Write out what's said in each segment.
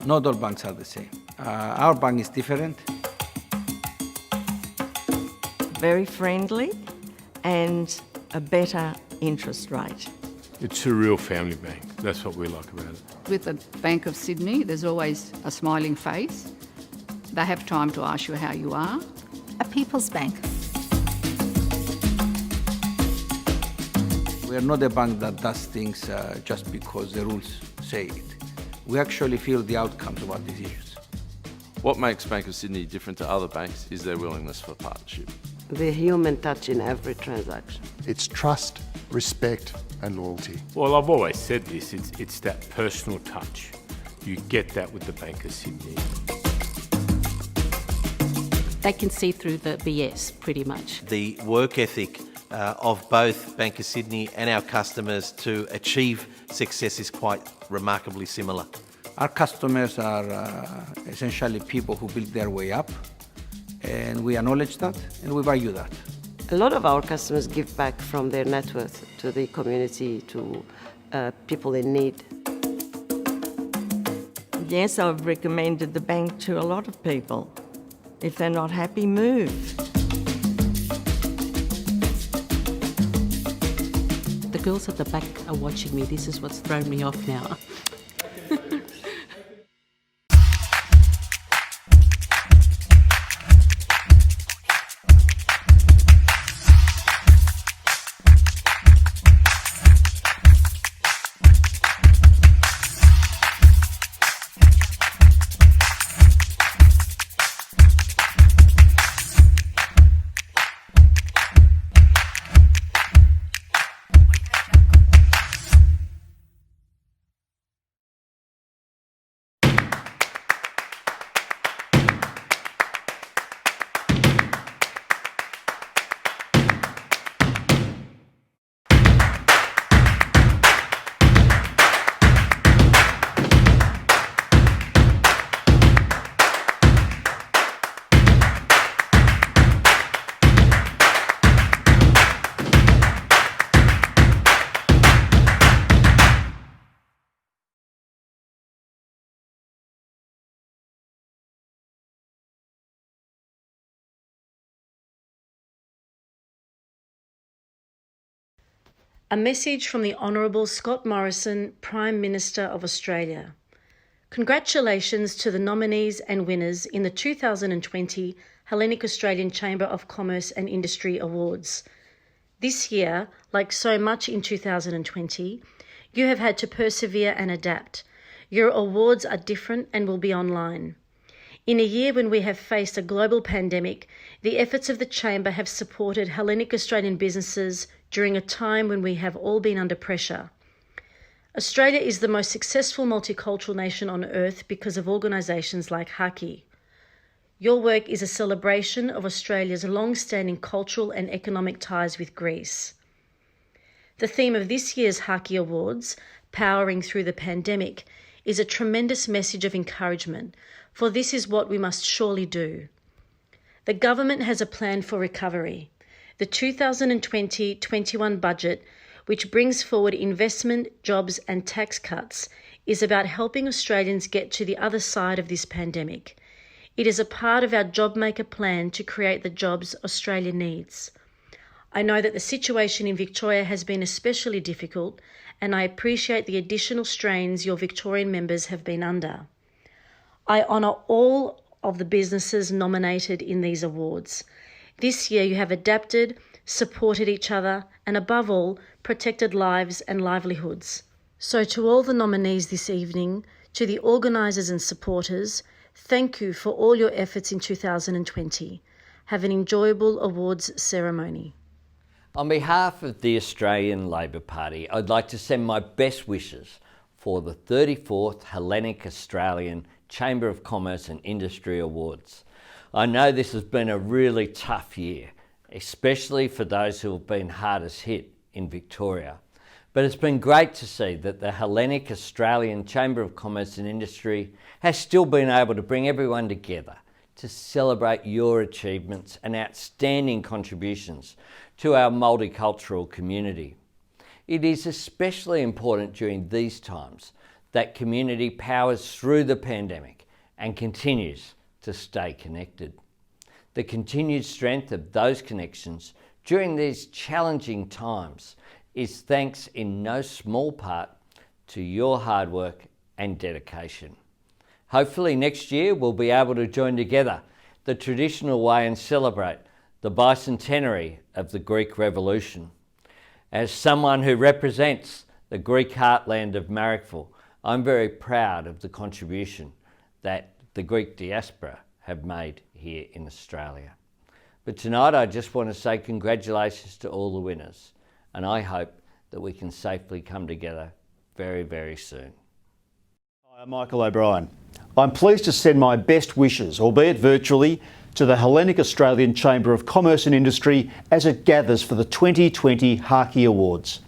Not all banks are the same. Our bank is different. Very friendly and a better interest rate. It's a real family bank. That's what we like about it. With the Bank of Sydney, there's always a smiling face. They have time to ask you how you are. A people's bank. We are not a bank that does things just because the rules say it. We actually feel the outcomes of our decisions. What makes Bank of Sydney different to other banks is their willingness for partnership. The human touch in every transaction. It's trust, respect and loyalty. Well, I've always said this, it's that personal touch. You get that with the Bank of Sydney. They can see through the BS pretty much. The work ethic of both Bank of Sydney and our customers to achieve success is quite remarkably similar. Our customers are essentially people who build their way up, and we acknowledge that and we value that. A lot of our customers give back from their net worth to the community, to people in need. Yes, I've recommended the bank to a lot of people. If they're not happy, move. The girls at the back are watching me. This is what's thrown me off now. A message from the Honourable Scott Morrison, Prime Minister of Australia. Congratulations to the nominees and winners in the 2020 Hellenic Australian Chamber of Commerce and Industry Awards. This year, like so much in 2020, you have had to persevere and adapt. Your awards are different and will be online. In a year when we have faced a global pandemic, the efforts of the Chamber have supported Hellenic Australian businesses during a time when we have all been under pressure. Australia is the most successful multicultural nation on earth because of organisations like HACCI. Your work is a celebration of Australia's long-standing cultural and economic ties with Greece. The theme of this year's HACCI Awards, Powering Through the Pandemic, is a tremendous message of encouragement, for this is what we must surely do. The government has a plan for recovery. The 2020-21 budget, which brings forward investment, jobs and tax cuts, is about helping Australians get to the other side of this pandemic. It is a part of our JobMaker plan to create the jobs Australia needs. I know that the situation in Victoria has been especially difficult, and I appreciate the additional strains your Victorian members have been under. I honour all of the businesses nominated in these awards. This year you have adapted, supported each other, and above all, protected lives and livelihoods. So to all the nominees this evening, to the organisers and supporters, thank you for all your efforts in 2020. Have an enjoyable awards ceremony. On behalf of the Australian Labor Party, I'd like to send my best wishes for the 34th Hellenic Australian Chamber of Commerce and Industry Awards. I know this has been a really tough year, especially for those who have been hardest hit in Victoria. But it's been great to see that the Hellenic Australian Chamber of Commerce and Industry has still been able to bring everyone together to celebrate your achievements and outstanding contributions to our multicultural community. It is especially important during these times that community powers through the pandemic and continues to stay connected. The continued strength of those connections during these challenging times is thanks in no small part to your hard work and dedication. Hopefully next year we'll be able to join together the traditional way and celebrate the bicentenary of the Greek Revolution. As someone who represents the Greek heartland of Marrickville, I'm very proud of the contribution that the Greek diaspora have made here in Australia. But tonight I just want to say congratulations to all the winners, and I hope that we can safely come together very, very soon. Hi, I'm Michael O'Brien. I'm pleased to send my best wishes, albeit virtually, to the Hellenic Australian Chamber of Commerce and Industry as it gathers for the 2020 HACCI Awards.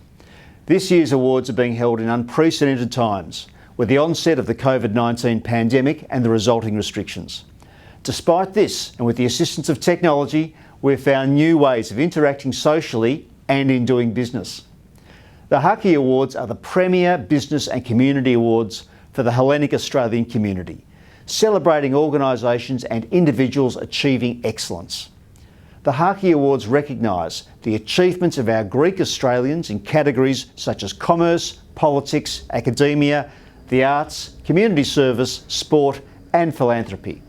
This year's awards are being held in unprecedented times, with the onset of the COVID-19 pandemic and the resulting restrictions. Despite this, and with the assistance of technology, we've found new ways of interacting socially and in doing business. The HACCI Awards are the premier business and community awards for the Hellenic Australian community, celebrating organisations and individuals achieving excellence. The HACCI Awards recognise the achievements of our Greek Australians in categories such as commerce, politics, academia, the arts, community service, sport and philanthropy.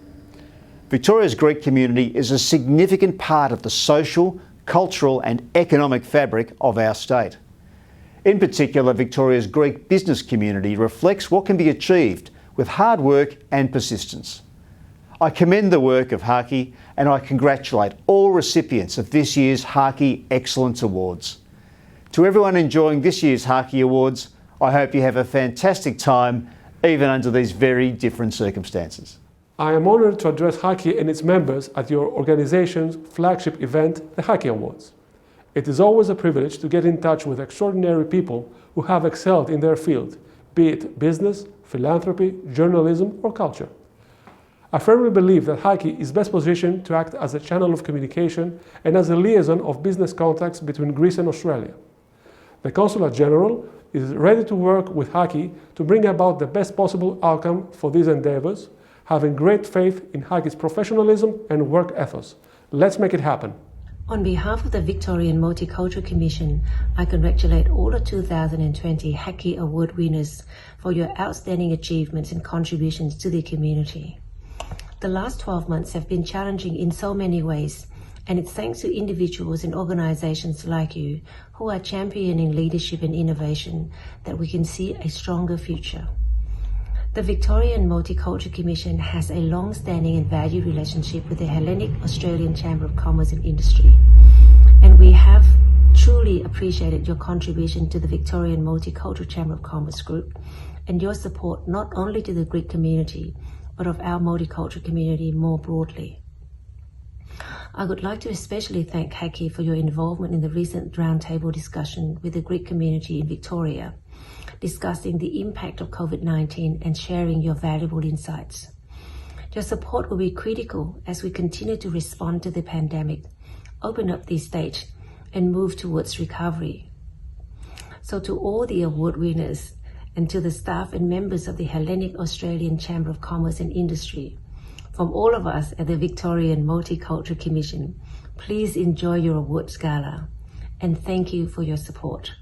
Victoria's Greek community is a significant part of the social, cultural and economic fabric of our state. In particular, Victoria's Greek business community reflects what can be achieved with hard work and persistence. I commend the work of HACCI and I congratulate all recipients of this year's HACCI Excellence Awards. To everyone enjoying this year's HACCI Awards, I hope you have a fantastic time, even under these very different circumstances. I am honoured to address HACCI and its members at your organisation's flagship event, the HACCI Awards. It is always a privilege to get in touch with extraordinary people who have excelled in their field, be it business, philanthropy, journalism or culture. I firmly believe that HACCI is best positioned to act as a channel of communication and as a liaison of business contacts between Greece and Australia. The Consulate General is ready to work with HACCI to bring about the best possible outcome for these endeavours, having great faith in HACCI's professionalism and work ethos. Let's make it happen. On behalf of the Victorian Multicultural Commission, I congratulate all the 2020 HACCI Award winners for your outstanding achievements and contributions to the community. The last 12 months have been challenging in so many ways, and it's thanks to individuals and organisations like you who are championing leadership and innovation that we can see a stronger future. The Victorian Multicultural Commission has a long-standing and valued relationship with the Hellenic Australian Chamber of Commerce and Industry, and we have truly appreciated your contribution to the Victorian Multicultural Chamber of Commerce Group and your support not only to the Greek community, but of our multicultural community more broadly. I would like to especially thank HACCI for your involvement in the recent roundtable discussion with the Greek community in Victoria, discussing the impact of COVID-19 and sharing your valuable insights. Your support will be critical as we continue to respond to the pandemic, open up the state, and move towards recovery. So to all the award winners and to the staff and members of the Hellenic Australian Chamber of Commerce and Industry, from all of us at the Victorian Multicultural Commission, please enjoy your awards gala and thank you for your support.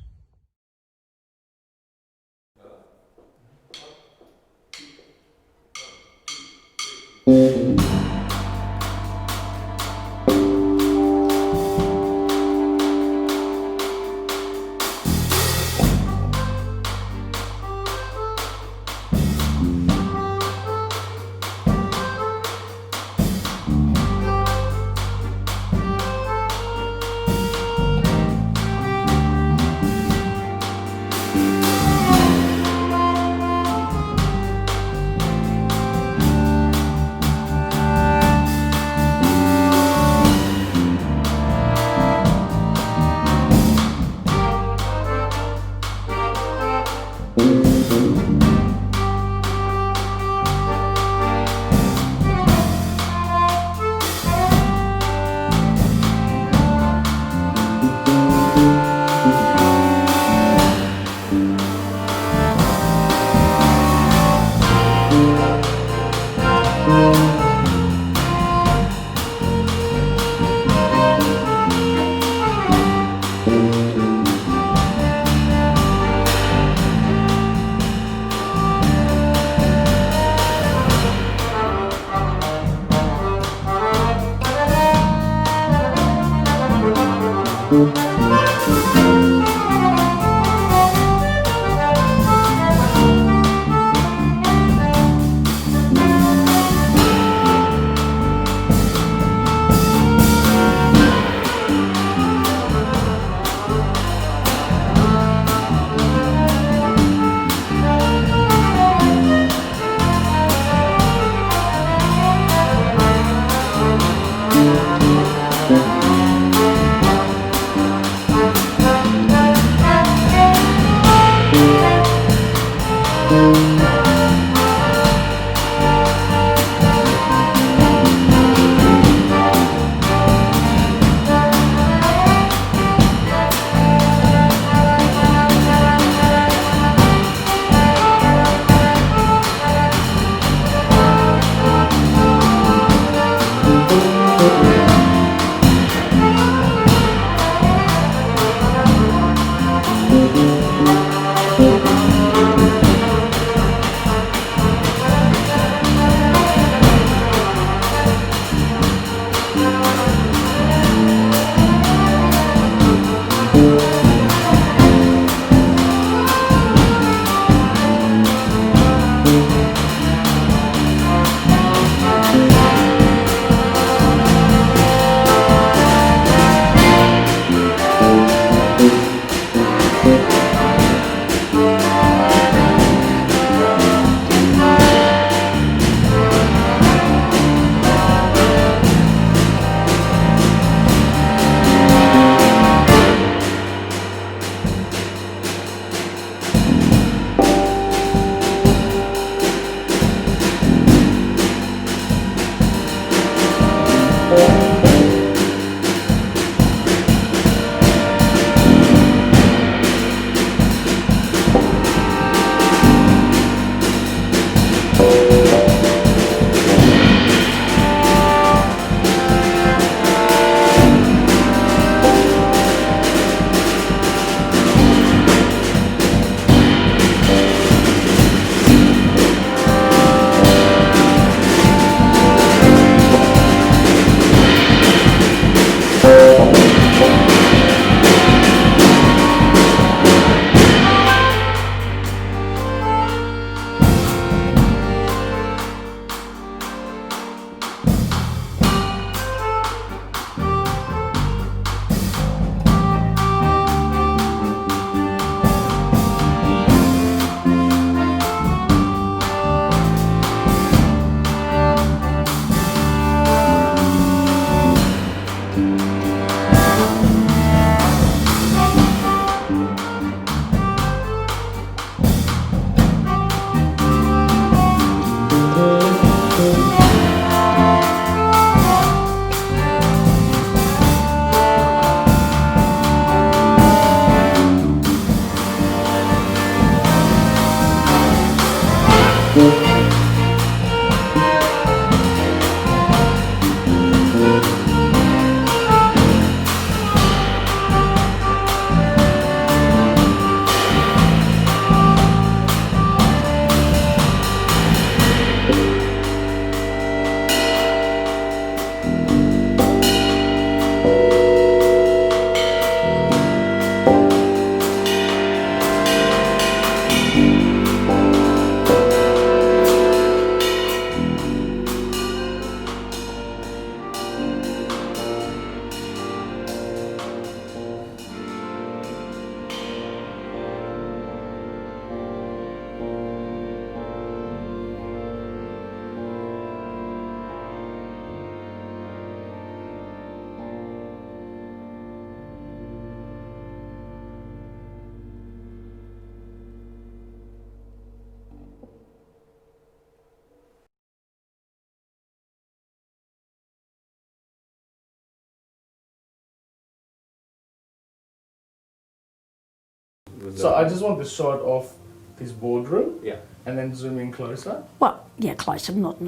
So I just want the shot of this boardroom. Yeah. And then zoom in closer. Well, yeah, closer, not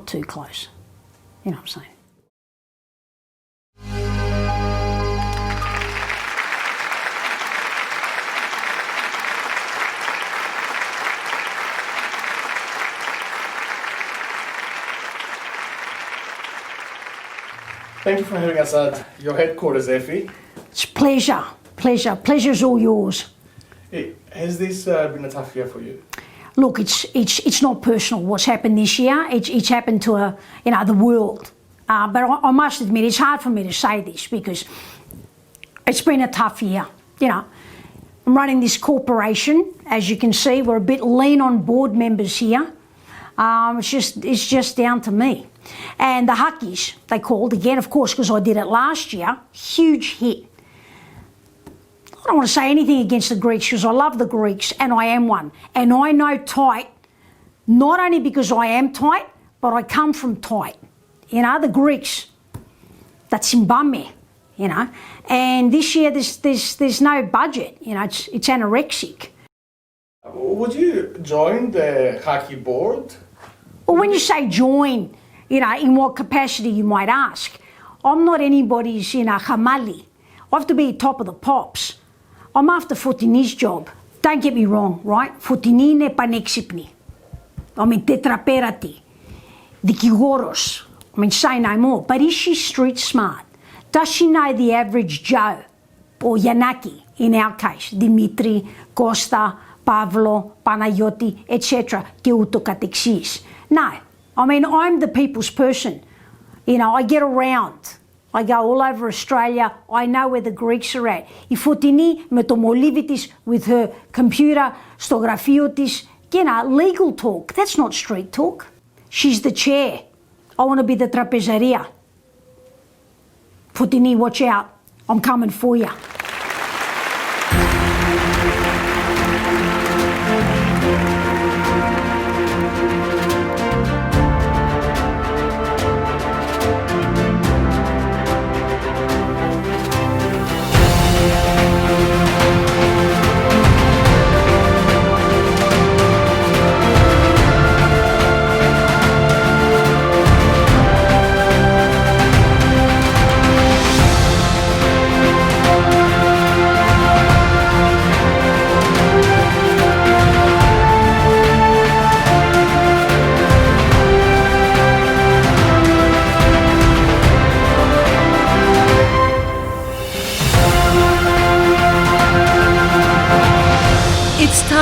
too close. You know what I'm saying? Thank you for having us at your headquarters, Effie. It's pleasure. Pleasure's all yours. Hey, has this been a tough year for you? Look, it's not personal what's happened this year. It's happened to the world. But I must admit, it's hard for me to say this because it's been a tough year. I'm running this corporation. As you can see, we're a bit lean on board members here. It's just down to me. And the Haccis, they called again, of course, because I did it last year. Huge hit. I don't want to say anything against the Greeks because I love the Greeks and I am one. And I know tight, not only because I am tight, but I come from tight. The Greeks, that's Zimbabwe, And this year there's no budget, it's anorexic. Would you join the HACCI board? Well, when you say join, in what capacity you might ask. I'm not anybody's, hamali. I have to be top of the pops. I'm after Fotini's job. Don't get me wrong, right? Fotini είναι πανέξυπνη. Tetrapérati. Δικηγόρος. Say no more. But is she street smart? Does she know the average Joe? Or Yanaki, in our case. Dimitri, Costa, Pavlo, Panayoti, etc. Και ούτω καθεξής. No. I'm the people's person. I get around. I go all over Australia. I know where the Greeks are at. Η Φωτεινή με το μολύβι της with her computer, στο γραφείο της. Legal talk. That's not street talk. She's the chair. I want to be the trapezaria. Φωτεινή, watch out. I'm coming for you.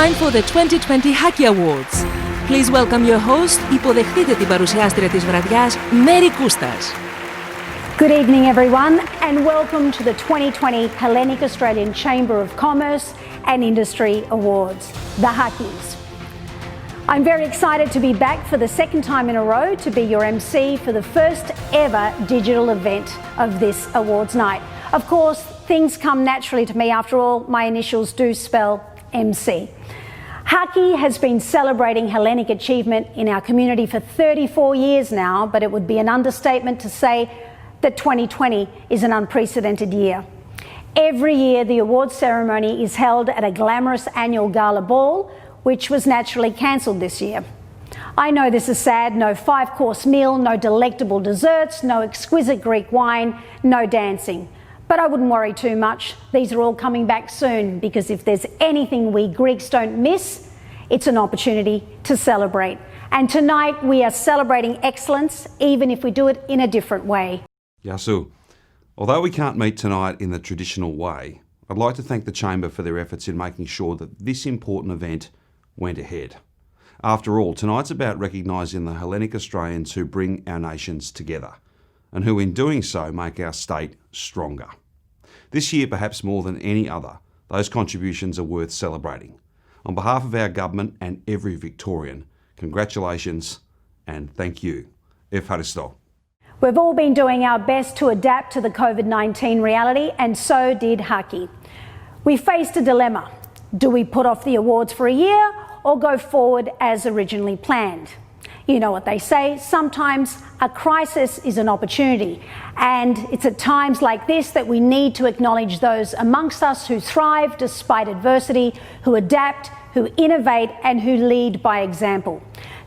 Time for the 2020 HACCI Awards. Please welcome your host, υποδεχτείτε την παρουσιάστρια της βραδιάς, Mary Coustas. Good evening everyone and welcome to the 2020 Hellenic Australian Chamber of Commerce and Industry Awards, the HACCIs. I'm very excited to be back for the second time in a row to be your MC for the first ever digital event of this awards night. Of course, things come naturally to me. After all, my initials do spell MC. HACCI has been celebrating Hellenic achievement in our community for 34 years now, but it would be an understatement to say that 2020 is an unprecedented year. Every year, the awards ceremony is held at a glamorous annual gala ball, which was naturally cancelled this year. I know this is sad. No 5-course meal, no delectable desserts, no exquisite Greek wine, no dancing. But I wouldn't worry too much. These are all coming back soon because if there's anything we Greeks don't miss, it's an opportunity to celebrate. And tonight we are celebrating excellence, even if we do it in a different way. Γεια σου. Although we can't meet tonight in the traditional way, I'd like to thank the Chamber for their efforts in making sure that this important event went ahead. After all, tonight's about recognising the Hellenic Australians who bring our nations together and who in doing so make our state stronger. This year, perhaps more than any other, those contributions are worth celebrating. On behalf of our government and every Victorian, congratulations and thank you. Ευχαριστώ. We've all been doing our best to adapt to the COVID-19 reality, and so did HACCI. We faced a dilemma. Do we put off the awards for a year or go forward as originally planned? You know what they say, sometimes a crisis is an opportunity, and it's at times like this that we need to acknowledge those amongst us who thrive despite adversity, who adapt, who innovate, and who lead by example.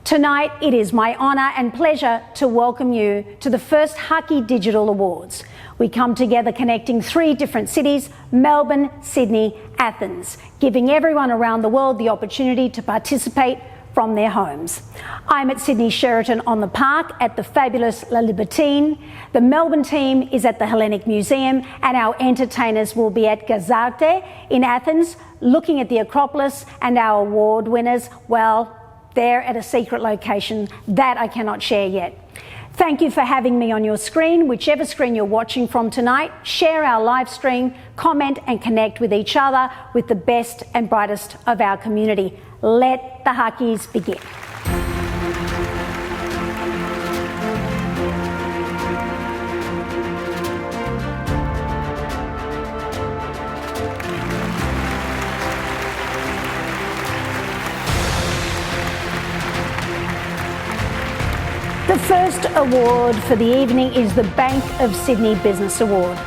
Tonight, it is my honour and pleasure to welcome you to the first HACCI Digital Awards. We come together connecting 3 different cities, Melbourne, Sydney, Athens, giving everyone around the world the opportunity to participate from their homes. I'm at Sydney Sheraton on the Park at the fabulous La Libertine. The Melbourne team is at the Hellenic Museum, and our entertainers will be at Gazarte in Athens, looking at the Acropolis, and our award winners, well, they're at a secret location that I cannot share yet. Thank you for having me on your screen, whichever screen you're watching from tonight. Share our live stream, comment and connect with each other with the best and brightest of our community. Let the Haccis begin. The first award for the evening is the Bank of Sydney Business Award.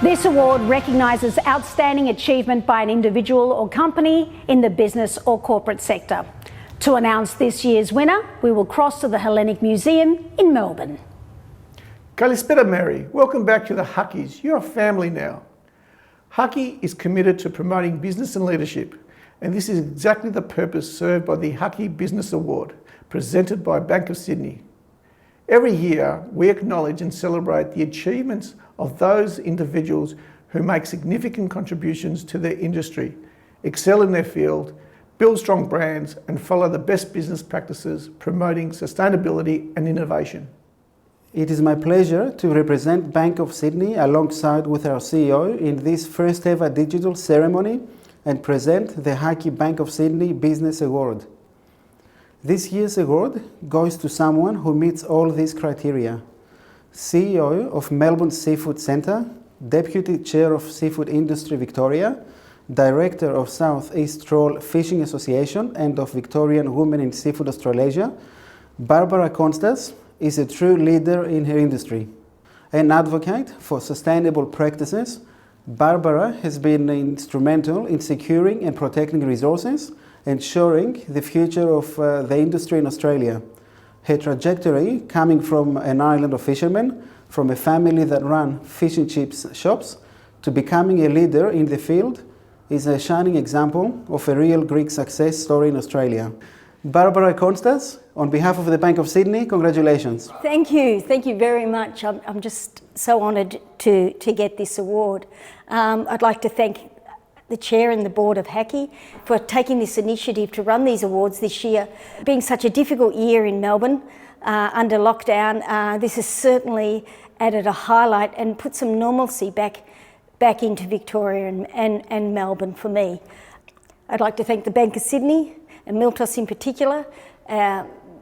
This award recognises outstanding achievement by an individual or company in the business or corporate sector. To announce this year's winner, we will cross to the Hellenic Museum in Melbourne. Kalispera, Mary. Welcome back to the Haccis. You're a family now. HACCI is committed to promoting business and leadership, and this is exactly the purpose served by the HACCI Business Award, presented by Bank of Sydney. Every year, we acknowledge and celebrate the achievements of those individuals who make significant contributions to their industry, excel in their field, build strong brands, and follow the best business practices promoting sustainability and innovation. It is my pleasure to represent Bank of Sydney alongside with our CEO in this first ever digital ceremony and present the HACCI Bank of Sydney Business Award. This year's award goes to someone who meets all these criteria. CEO of Melbourne Seafood Centre, Deputy Chair of Seafood Industry Victoria, Director of South East Trawl Fishing Association and of Victorian Women in Seafood Australasia, Mary Coustas is a true leader in her industry. An advocate for sustainable practices, Barbara has been instrumental in securing and protecting resources, ensuring the future of the industry in Australia. Her trajectory, coming from an island of fishermen, from a family that ran fish and chips shops, to becoming a leader in the field, is a shining example of a real Greek success story in Australia. Mary Coustas, on behalf of the Bank of Sydney, congratulations. Thank you very much. I'm just so honoured to get this award. I'd like to thank the Chair and the Board of HACCI for taking this initiative to run these awards this year. Being such a difficult year in Melbourne under lockdown, this has certainly added a highlight and put some normalcy back into Victoria and Melbourne for me. I'd like to thank the Bank of Sydney and Miltos in particular.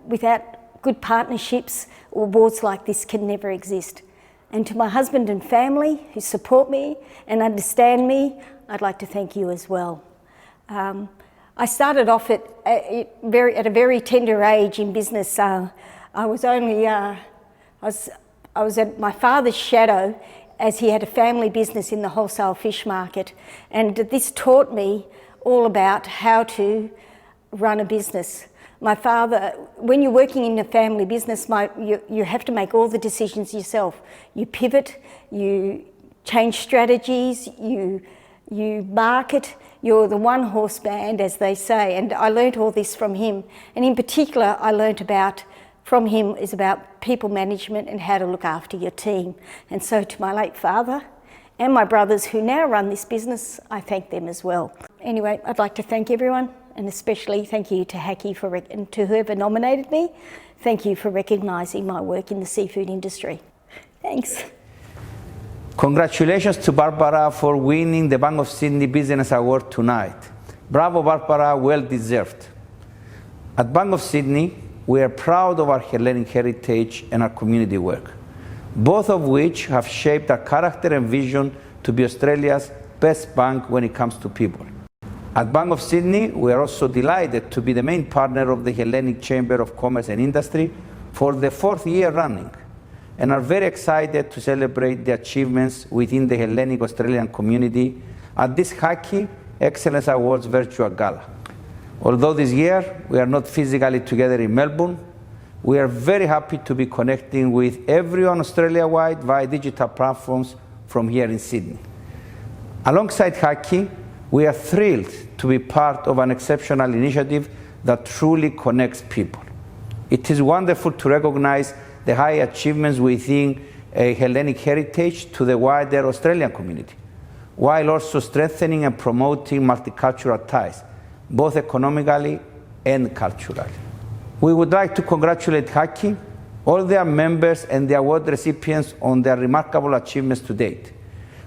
Without good partnerships, awards like this can never exist. And to my husband and family who support me and understand me, I'd like to thank you as well. I started off at a very tender age in business. I was at my father's shadow as he had a family business in the wholesale fish market, and this taught me all about how to run a business. My father, when you're working in a family business, you have to make all the decisions yourself. You pivot, you change strategies, you market, you're the one-horse band, as they say, and I learnt all this from him. And in particular, I learnt from him is about people management and how to look after your team. And so to my late father and my brothers who now run this business, I thank them as well. Anyway, I'd like to thank everyone, and especially thank you to HACCI and to whoever nominated me. Thank you for recognising my work in the seafood industry. Thanks. Congratulations to Barbara for winning the Bank of Sydney Business Award tonight. Bravo, Barbara, well deserved. At Bank of Sydney, we are proud of our Hellenic heritage and our community work, both of which have shaped our character and vision to be Australia's best bank when it comes to people. At Bank of Sydney, we are also delighted to be the main partner of the Hellenic Chamber of Commerce and Industry for the 4th year running, and are very excited to celebrate the achievements within the Hellenic Australian community at this HACCI Excellence Awards virtual gala. Although this year we are not physically together in Melbourne, we are very happy to be connecting with everyone Australia-wide via digital platforms from here in Sydney. Alongside HACCI, we are thrilled to be part of an exceptional initiative that truly connects people. It is wonderful to recognize the high achievements within a Hellenic heritage to the wider Australian community, while also strengthening and promoting multicultural ties, both economically and culturally. We would like to congratulate HACCI, all their members and the award recipients on their remarkable achievements to date.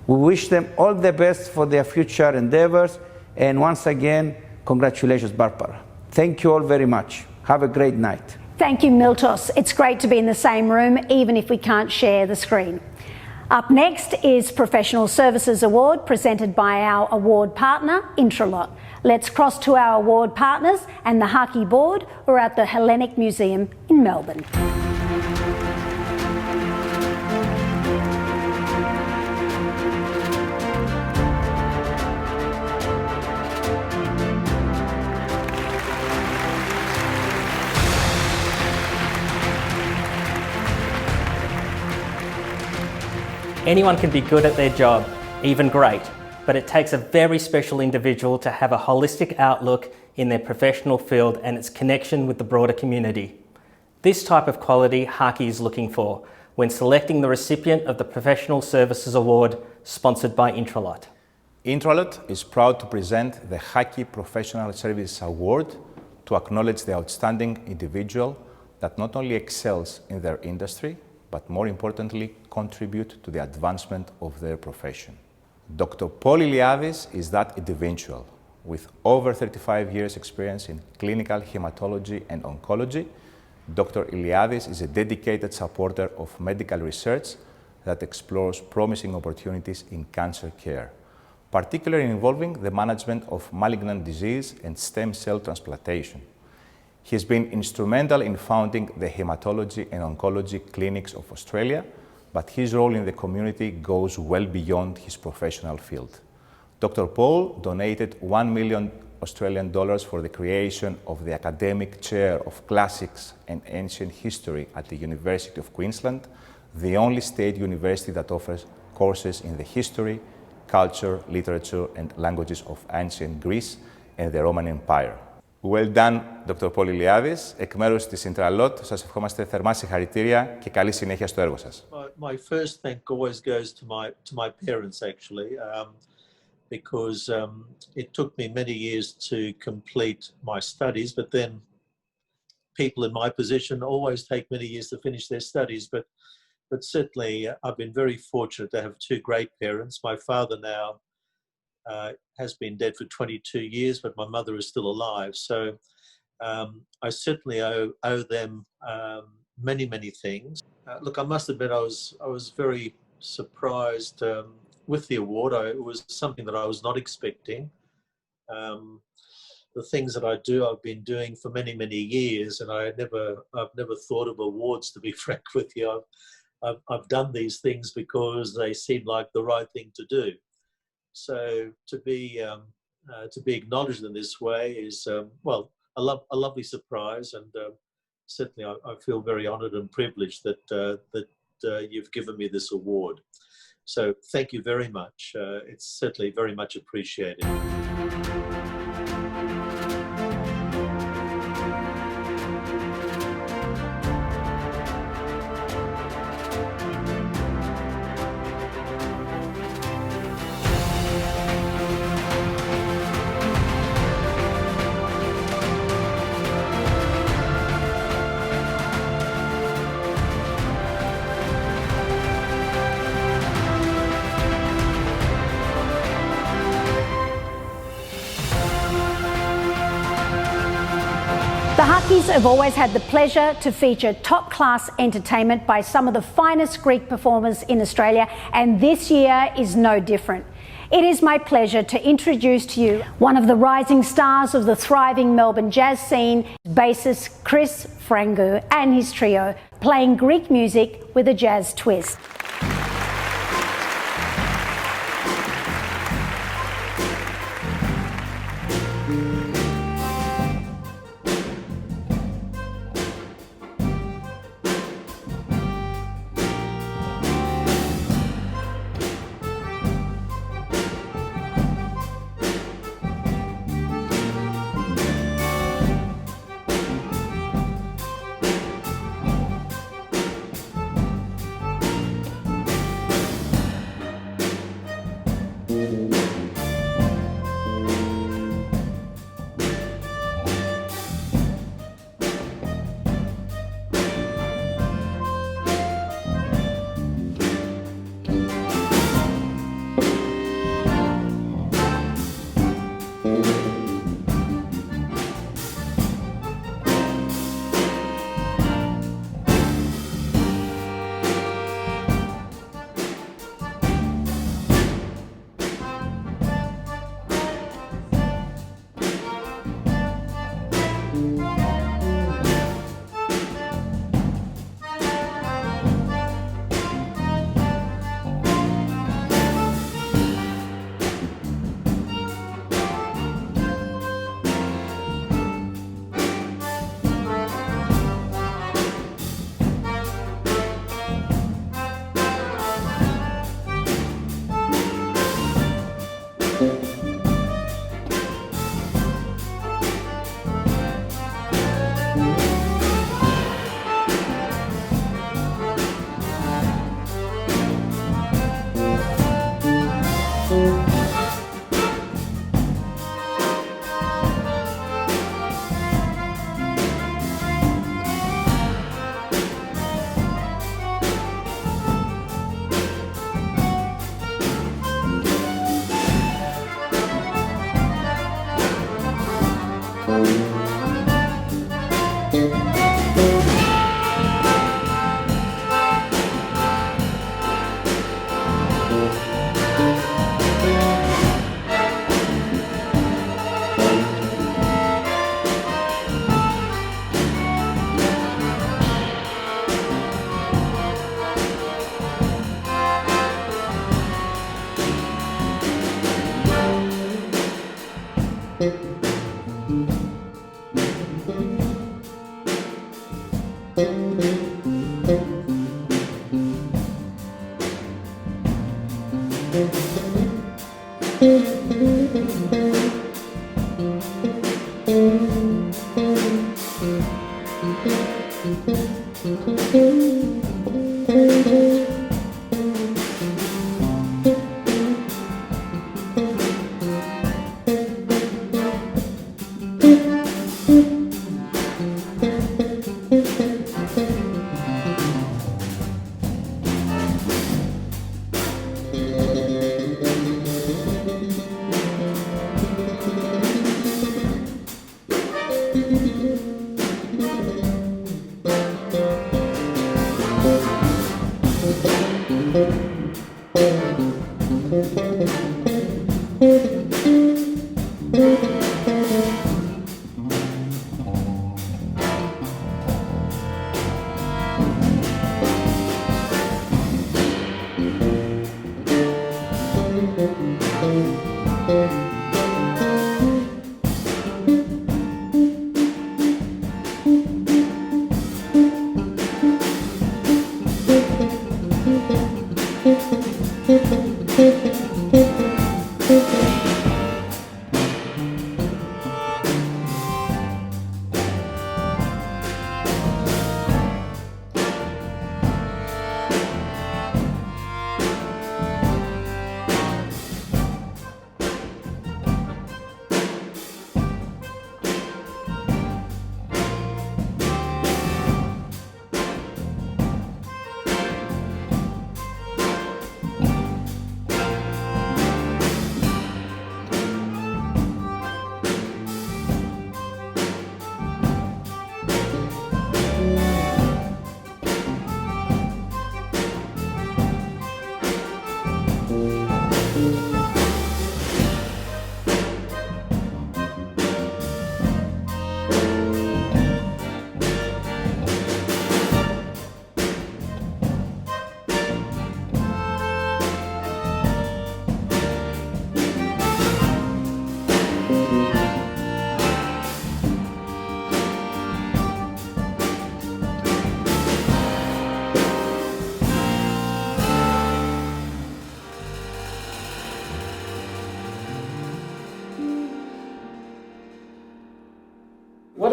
We wish them all the best for their future endeavors, and once again, congratulations, Barbara. Thank you all very much. Have a great night. Thank you, Miltos. It's great to be in the same room, even if we can't share the screen. Up next is Professional Services Award, presented by our award partner, Intralot. Let's cross to our award partners and the HACCI board, who are at the Hellenic Museum in Melbourne. Anyone can be good at their job, even great, but it takes a very special individual to have a holistic outlook in their professional field and its connection with the broader community. This type of quality HACCI is looking for when selecting the recipient of the Professional Services Award, sponsored by Intralot. Intralot is proud to present the HACCI Professional Services Award to acknowledge the outstanding individual that not only excels in their industry, but more importantly, contribute to the advancement of their profession. Dr. Paul Iliadis is that individual. With over 35 years experience in clinical hematology and oncology, Dr. Iliadis is a dedicated supporter of medical research that explores promising opportunities in cancer care, particularly involving the management of malignant disease and stem cell transplantation. He has been instrumental in founding the Hematology and Oncology Clinics of Australia, but his role in the community goes well beyond his professional field. Dr. Paul donated $1 million Australian dollars for the creation of the Academic Chair of Classics and Ancient History at the University of Queensland, the only state university that offers courses in the history, culture, literature and languages of ancient Greece and the Roman Empire. Well done, Dr. Paul Iliadis. Εκ μέρους της Intralot, σας ευχόμαστε θερμά συγχαρητήρια και καλή συνέχεια στο έργο σας. My first thank always goes to my parents, actually, because it took me many years to complete my studies, but then people in my position always take many years to finish their studies. But certainly, I've been very fortunate to have two great parents. My father now has been dead for 22 years, but my mother is still alive. So I certainly owe them many, many things. Look, I must admit, I was very surprised with the award. It was something that I was not expecting. The things that I do, I've been doing for many, many years, and I've never thought of awards, to be frank with you. I've done these things because they seem like the right thing to do. So to be acknowledged in this way is, well, a lovely surprise, and certainly I feel very honoured and privileged that you've given me this award. So thank you very much. It's certainly very much appreciated. The Haccis have always had the pleasure to feature top-class entertainment by some of the finest Greek performers in Australia, and this year is no different. It is my pleasure to introduce to you one of the rising stars of the thriving Melbourne jazz scene, bassist Chris Frangou and his trio, playing Greek music with a jazz twist.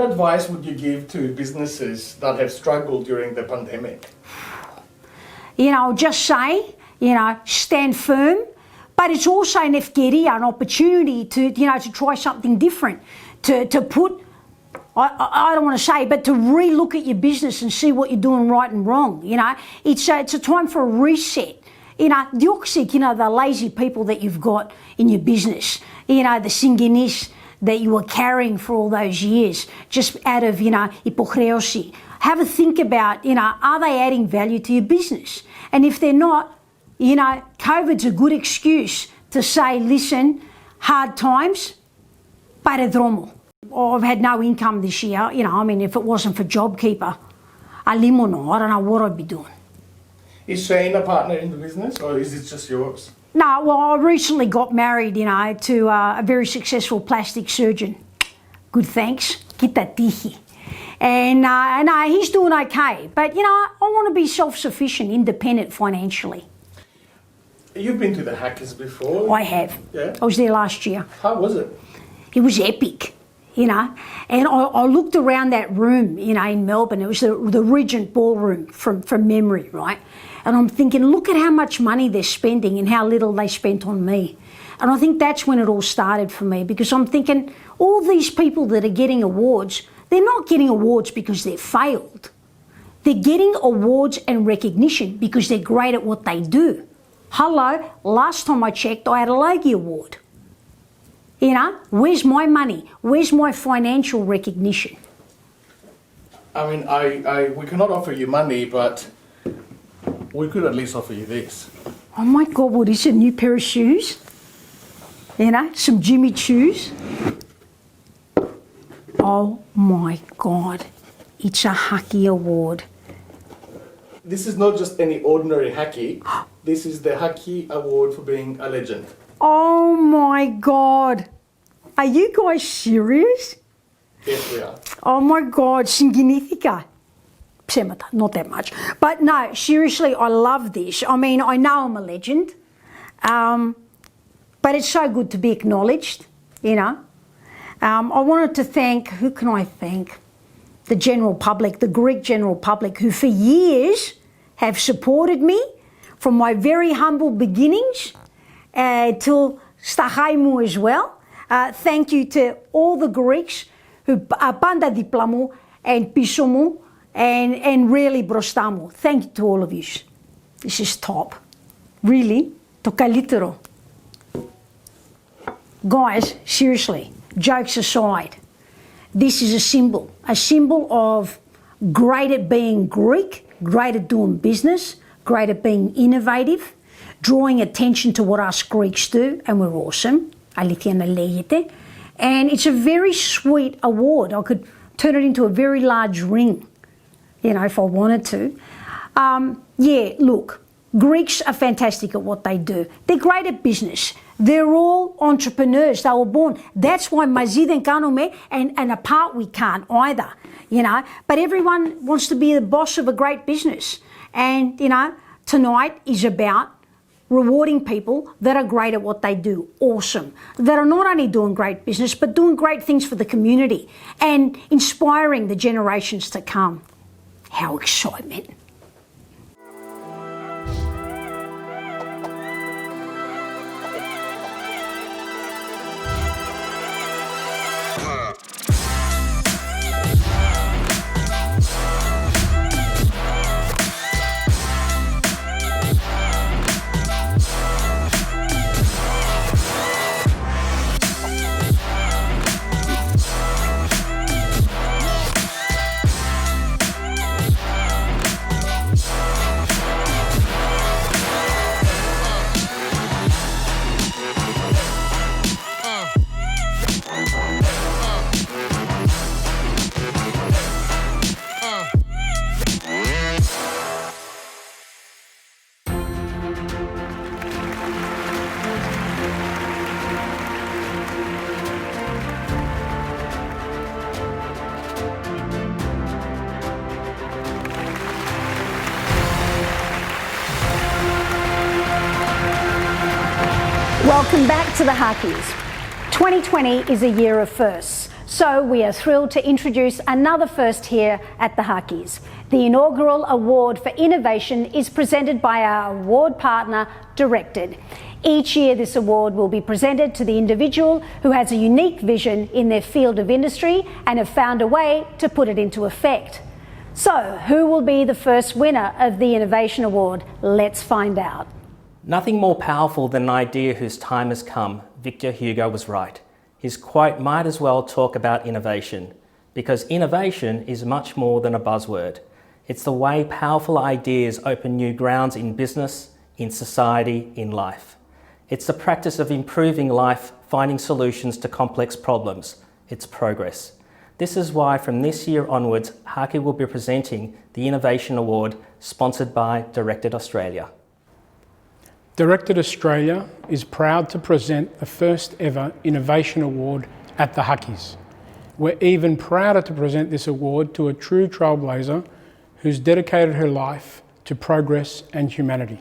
advice would you give to businesses that have struggled during the pandemic? I'll just say, stand firm, but it's also an ευκαιρία, an opportunity to try something different, to put, I don't want to say, but to re-look at your business and see what you're doing right and wrong. It's a time for a reset. Διώξε, the lazy people that you've got in your business, the συγγενείς that you were carrying for all those years, just out of, υποχρέωση. Have a think about, are they adding value to your business? And if they're not, COVID's a good excuse to say, listen, hard times, πάρε δρόμο. I've had no income this year, if it wasn't for JobKeeper, alimono, I don't know what I'd be doing. Is Shane a partner in the business, or is it just yours? No, well, I recently got married, to a very successful plastic surgeon. Good thanks. Kita tihi. And he's doing okay. But, I want to be self-sufficient, independent financially. You've been to the Haccis before? I have. Yeah? I was there last year. How was it? It was epic, and I looked around that room, in Melbourne. It was the Regent Ballroom from memory, right? And I'm thinking, look at how much money they're spending and how little they spent on me. And I think that's when it all started for me, because I'm thinking, all these people that are getting awards, they're not getting awards because they've failed. They're getting awards and recognition because they're great at what they do. Hello, last time I checked, I had a Logie Award. Where's my money? Where's my financial recognition? We cannot offer you money, but we could at least offer you this. Oh my God, what is it? A new pair of shoes? Some Jimmy Choos. Oh my God, it's a HACCI Award. This is not just any ordinary HACCI. This is the HACCI Award for being a legend. Oh my God. Are you guys serious? Yes, we are. Oh my God, συγκινήθηκα. Ψέματα, not that much. But no, seriously, I love this. I know I'm a legend, but it's so good to be acknowledged, I wanted to thank, who can I thank? The general public, the Greek general public, who for years have supported me from my very humble beginnings till σταχάι μου as well. Thank you to all the Greeks who πάντα δίπλα μου and πίσω μου and really μπροστά μου. Thank you to all of you. This is top. Really, το καλύτερο. Guys, seriously, jokes aside, this is a symbol of great at being Greek, great at doing business, great at being innovative, drawing attention to what us Greeks do, and we're awesome. Αλήθεια να λέγεται. And it's a very sweet award. I could turn it into a very large ring, if I wanted to. Look, Greeks are fantastic at what they do. They're great at business. They're all entrepreneurs. They were born. That's why μαζί δεν κάνουμε and apart we can't either, But everyone wants to be the boss of a great business. And, tonight is about rewarding people that are great at what they do, awesome, that are not only doing great business, but doing great things for the community and inspiring the generations to come. How excitement. Welcome back to the Haccis. 2020 is a year of firsts. So we are thrilled to introduce another first here at the Haccis. The inaugural award for innovation is presented by our award partner, Directed. Each year this award will be presented to the individual who has a unique vision in their field of industry and have found a way to put it into effect. So who will be the first winner of the Innovation Award? Let's find out. Nothing more powerful than an idea whose time has come. Victor Hugo was right. His quote might as well talk about innovation, because innovation is much more than a buzzword. It's the way powerful ideas open new grounds in business, in society, in life. It's the practice of improving life, finding solutions to complex problems. It's progress. This is why from this year onwards, HACCI will be presenting the Innovation Award sponsored by Directed Australia. Directed Australia is proud to present the first ever Innovation Award at the Haccis. We're even prouder to present this award to a true trailblazer who's dedicated her life to progress and humanity.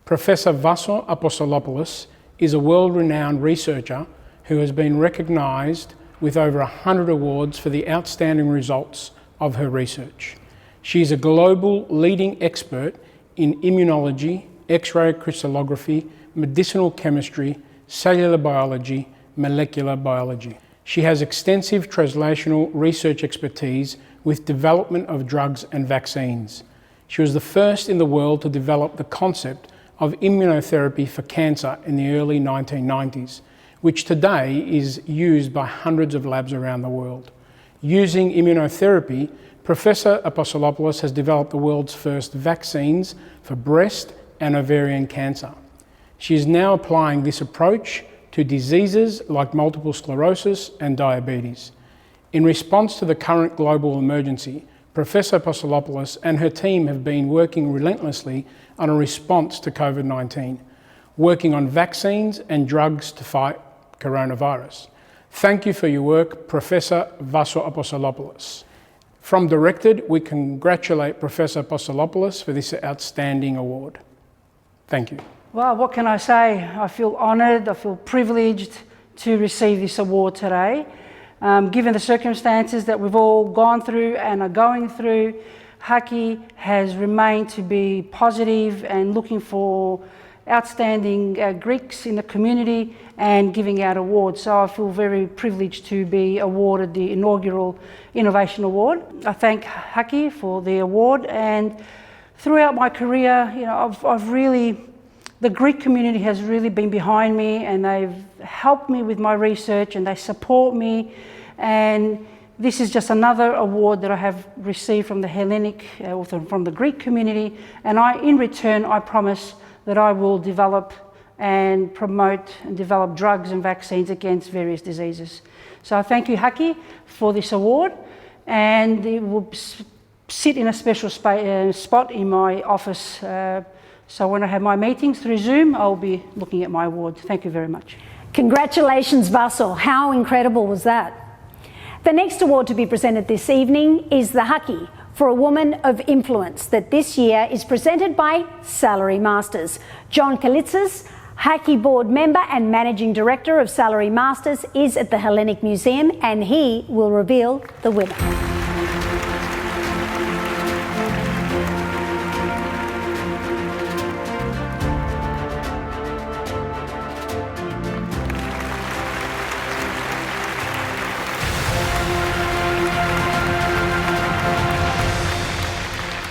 Professor Vassor Apostolopoulos is a world-renowned researcher who has been recognised with over 100 awards for the outstanding results of her research. She is a global leading expert in immunology, X-ray crystallography, medicinal chemistry, cellular biology, molecular biology. She has extensive translational research expertise with development of drugs and vaccines. She was the first in the world to develop the concept of immunotherapy for cancer in the early 1990s, which today is used by hundreds of labs around the world. Using immunotherapy, Professor Apostolopoulos has developed the world's first vaccines for breast and ovarian cancer. She is now applying this approach to diseases like multiple sclerosis and diabetes. In response to the current global emergency, Professor Apostolopoulos and her team have been working relentlessly on a response to COVID-19, working on vaccines and drugs to fight coronavirus. Thank you for your work, Professor Vassor Apostolopoulos. From Directed, we congratulate Professor Apostolopoulos for this outstanding award. Thank you. Well, what can I say? I feel honoured, I feel privileged to receive this award today. Given the circumstances that we've all gone through and are going through, HACCI has remained to be positive and looking for outstanding Greeks in the community and giving out awards. So I feel very privileged to be awarded the inaugural Innovation Award. I thank HACCI for the award, and throughout my career, the Greek community has really been behind me, and they've helped me with my research and they support me. And this is just another award that I have received from the Hellenic, from the Greek community. And in return, I promise that I will develop and promote and develop drugs and vaccines against various diseases. So I thank you, HACCI, for this award, and it will sit in a special spot in my office. So when I have my meetings through Zoom, I'll be looking at my award. Thank you very much. Congratulations, Vassor. How incredible was that? The next award to be presented this evening is the HACCI for a Woman of Influence, that this year is presented by Salary Masters. John Kalitzis, HACCI board member and managing director of Salary Masters, is at the Hellenic Museum, and he will reveal the winner.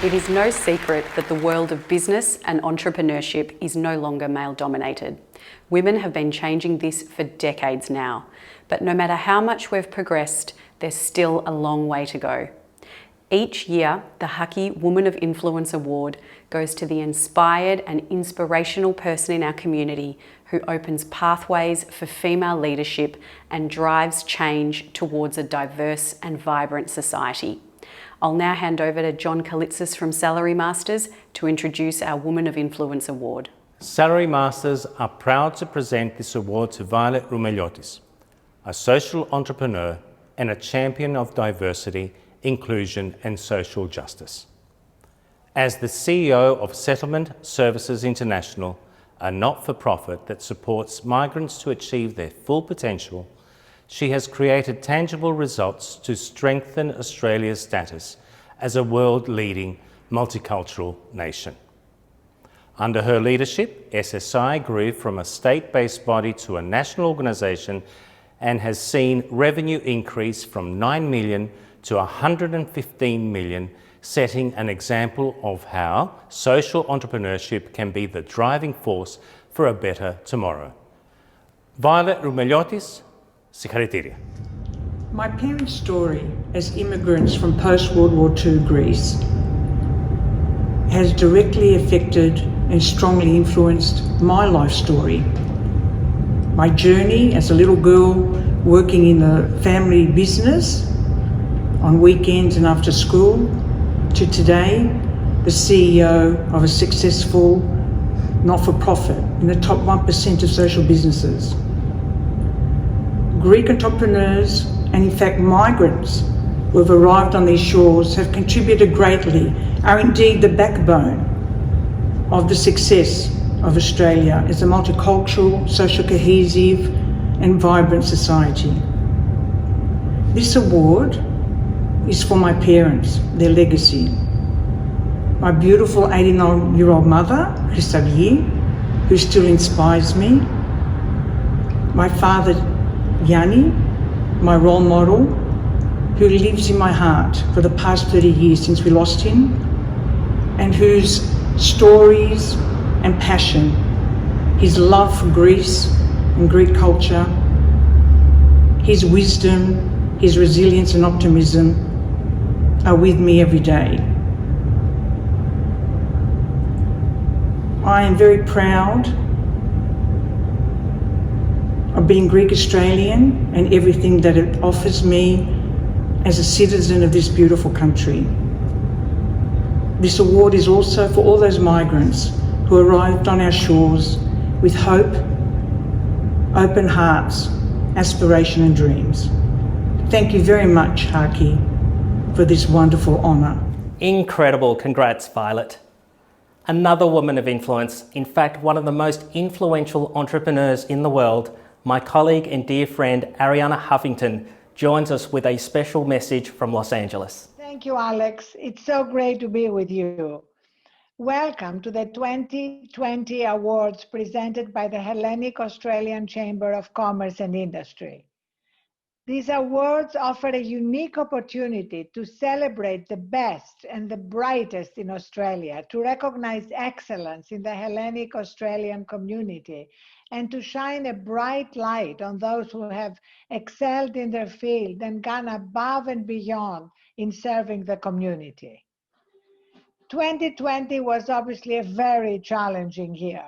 It is no secret that the world of business and entrepreneurship is no longer male-dominated. Women have been changing this for decades now, but no matter how much we've progressed, there's still a long way to go. Each year, the HACCI Woman of Influence Award goes to the inspired and inspirational person in our community who opens pathways for female leadership and drives change towards a diverse and vibrant society. I'll now hand over to John Kalitzis from Salary Masters to introduce our Woman of Influence Award. Salary Masters are proud to present this award to Violet Roumeliotis, a social entrepreneur and a champion of diversity, inclusion and social justice. As the CEO of Settlement Services International, a not-for-profit that supports migrants to achieve their full potential, she has created tangible results to strengthen Australia's status as a world-leading multicultural nation. Under her leadership, SSI grew from a state-based body to a national organisation and has seen revenue increase from 9 million to 115 million, setting an example of how social entrepreneurship can be the driving force for a better tomorrow. Violet Roumeliotis, συγχαρητήρια. My parents' story as immigrants from post-World War II Greece has directly affected and strongly influenced my life story. My journey as a little girl working in the family business on weekends and after school to today, the CEO of a successful not-for-profit in the top 1% of social businesses. Greek entrepreneurs and in fact migrants who have arrived on these shores have contributed greatly, are indeed the backbone of the success of Australia as a multicultural, social cohesive and vibrant society. This award is for my parents, their legacy. My beautiful 89-year-old mother, Christavier, who still inspires me. My father, Yanni, my role model, who lives in my heart for the past 30 years since we lost him, and whose stories and passion, his love for Greece and Greek culture, his wisdom, his resilience and optimism are with me every day. I am very proud of being Greek Australian and everything that it offers me as a citizen of this beautiful country. This award is also for all those migrants who arrived on our shores with hope, open hearts, aspiration and dreams. Thank you very much, HACCI, for this wonderful honour. Incredible, congrats Violet. Another woman of influence, in fact one of the most influential entrepreneurs in the world, my colleague and dear friend Ariana Huffington joins us with a special message from Los Angeles. Thank you, Alex. It's so great to be with you. Welcome to the 2020 awards presented by the Hellenic Australian Chamber of Commerce and Industry. These awards offer a unique opportunity to celebrate the best and the brightest in Australia, to recognize excellence in the Hellenic Australian community, and to shine a bright light on those who have excelled in their field and gone above and beyond in serving the community. 2020 was obviously a very challenging year,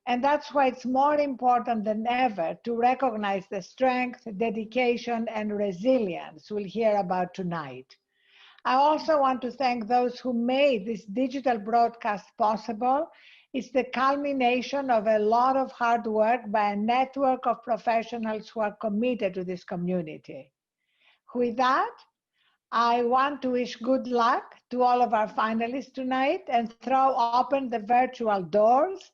and that's why it's more important than ever to recognize the strength, dedication, and resilience we'll hear about tonight. I also want to thank those who made this digital broadcast possible. It's the culmination of a lot of hard work by a network of professionals who are committed to this community. With that, I want to wish good luck to all of our finalists tonight and throw open the virtual doors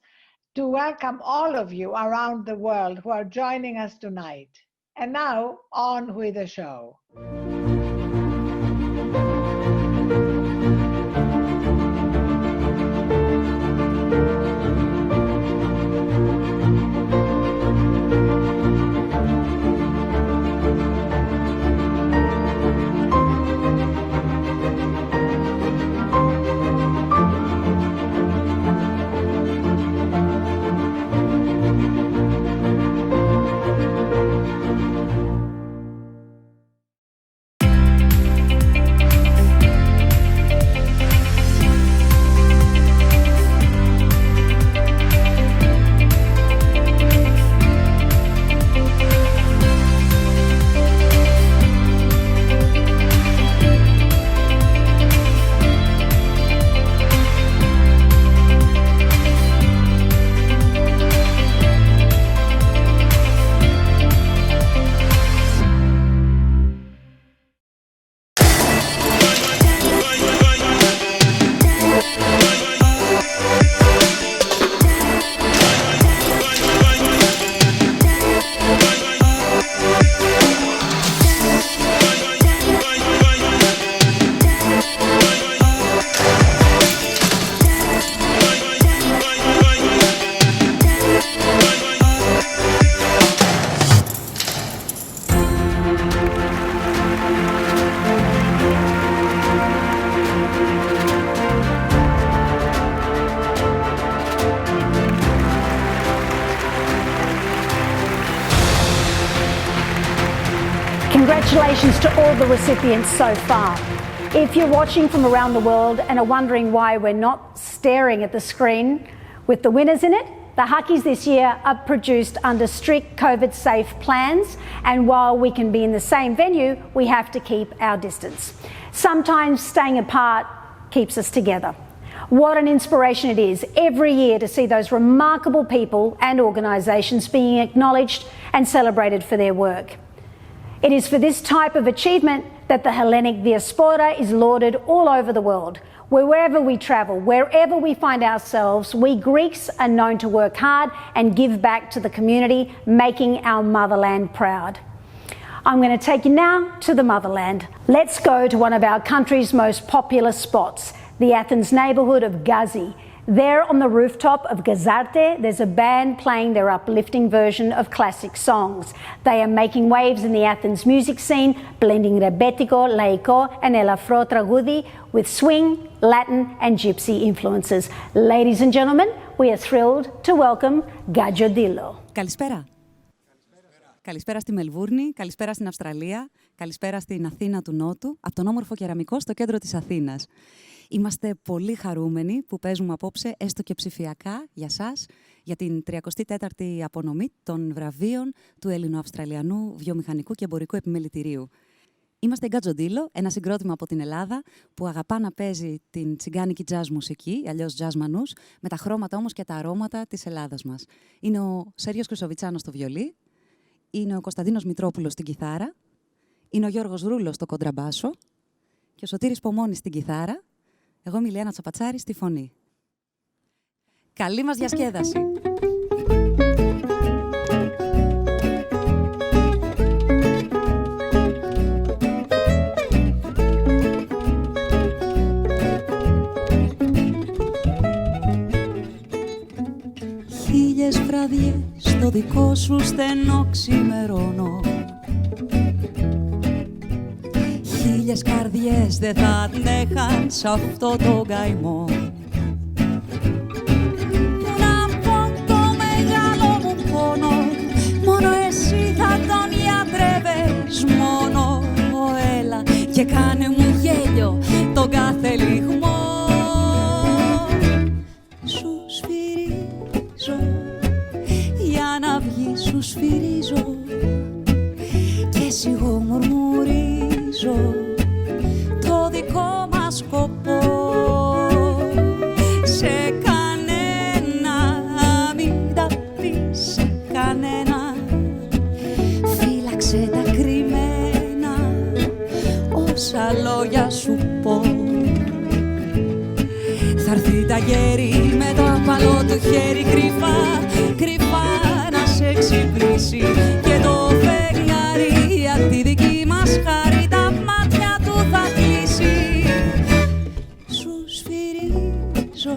to welcome all of you around the world who are joining us tonight. And now, on with the show. Congratulations to all the recipients so far. If you're watching from around the world and are wondering why we're not staring at the screen with the winners in it, the Haccis this year are produced under strict COVID-safe plans, and while we can be in the same venue, we have to keep our distance. Sometimes staying apart keeps us together. What an inspiration it is every year to see those remarkable people and organisations being acknowledged and celebrated for their work. It is for this type of achievement that the Hellenic diaspora is lauded all over the world. Wherever we travel, wherever we find ourselves, we Greeks are known to work hard and give back to the community, making our motherland proud. I'm going to take you now to the motherland. Let's go to one of our country's most popular spots, the Athens neighbourhood of Gazi. There on the rooftop of Gazarte, there's a band playing their uplifting version of classic songs. They are making waves in the Athens music scene, blending rebetiko, laiko and elafro tragoudi with swing, Latin and gypsy influences. Ladies and gentlemen, we are thrilled to welcome Gadjo Dilo. Καλησπέρα. Καλησπέρα στη Μελβούρνη, καλησπέρα στην Αυστραλία, καλησπέρα στην Αθήνα του Νότου, από τον όμορφο Κεραμικό στο κέντρο της Αθήνας. Είμαστε πολύ χαρούμενοι που παίζουμε απόψε, έστω και ψηφιακά, για σας, για την 34η απονομή των βραβείων του Ελληνοαυστραλιανού Βιομηχανικού και Εμπορικού Επιμελητηρίου. Είμαστε η Gadjo Dilo, ένα συγκρότημα από την Ελλάδα που αγαπά να παίζει την τσιγκάνικη jazz μουσική, αλλιώς jazz μανούς, με τα χρώματα όμως και τα αρώματα της Ελλάδας μας. Είναι ο Σέριος Χρυσοβιτσάνος στο βιολί, είναι ο Κωνσταντίνος Μητρόπουλος στην κιθάρα, είναι ο Γιώργος Ρούλος στο κοντραμπάσο και ο Σωτήρης Πομώνης στην κιθάρα. Εγώ είμαι η Λιάννα Τσαπατσάρη στη φωνή. Καλή μας διασκέδαση! Χίλιες βραδιές στο δικό σου στενό ξημερώνω. Χίλιες καρδιές δεν θα αντέχαν σ' αυτό το καημό. Να πω το μεγάλο μου πόνο, μόνο εσύ θα τον γιατρεύες μόνο. Έλα και κάνε μου γέλιο τον κάθε λιγμό. Σου σφυρίζω, για να βγεις σου σφυρίζω και εσύ εγώ μουρμουρίζω το δικό μας σκοπό. Σε κανένα μην τα πεις, σε κανένα φύλαξε τα κρυμμένα όσα λόγια σου πω. Θα έρθει τα γέρι με το απαλό του χέρι κρυφά, κρυφά να σε ξυπνήσει και το φεγγάρι απ' τη δική μας χάρη τα μάτια του θα κλείσει. Σου σφυρίζω,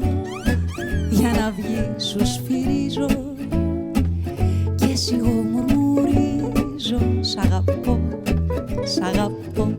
για να βγει σου σφυρίζω και εσύ εγώ μουρμουρίζω. Σ' αγαπώ, σ' αγαπώ.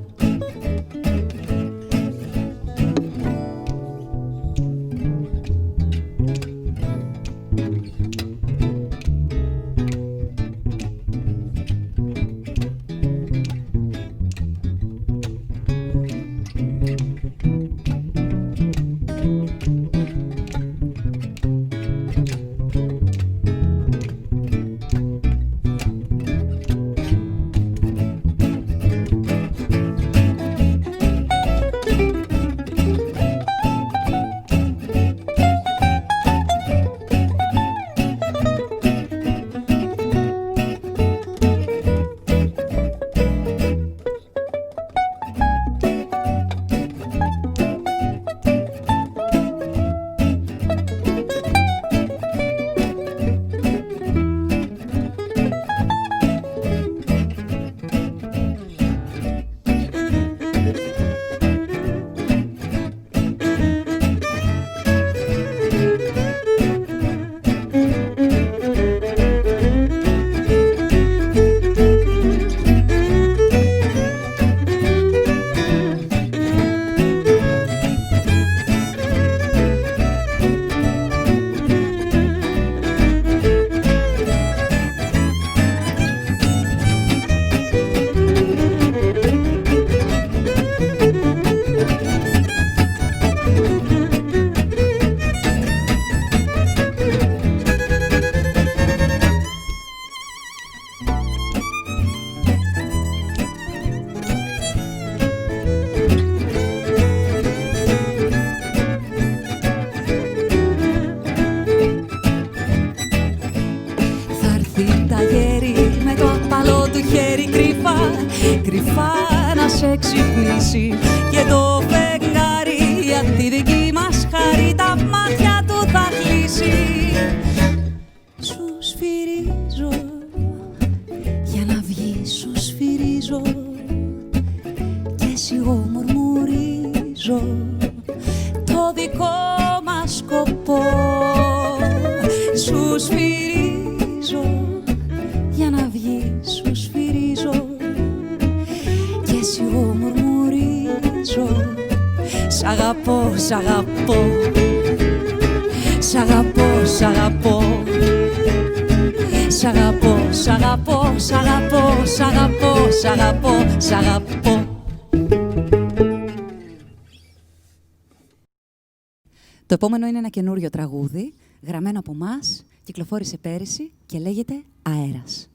κρυφά να σε ξυπνήσει και το φεγγάρι για τη δική μας χαρή τα μάτια του θα κλείσει. Σου σφυρίζω για να βγεις, σου σφυρίζω και σιγό μουρμουρίζω το δικό μας σκοπό. Σου σφυρίζω για να βγεις, σου σφυρίζω και σιγό μουρμουρίζω σ' αγαπώ, σ' αγαπώ, σ' αγαπώ, σ' αγαπώ, σ' αγαπώ, σ' αγαπώ, σ' αγαπώ, σ' αγαπώ, σ' αγαπώ, σ' αγαπώ. Το επόμενο είναι ένα καινούριο τραγούδι, γραμμένο από μας, κυκλοφόρησε πέρυσι και λέγεται «Αέρας».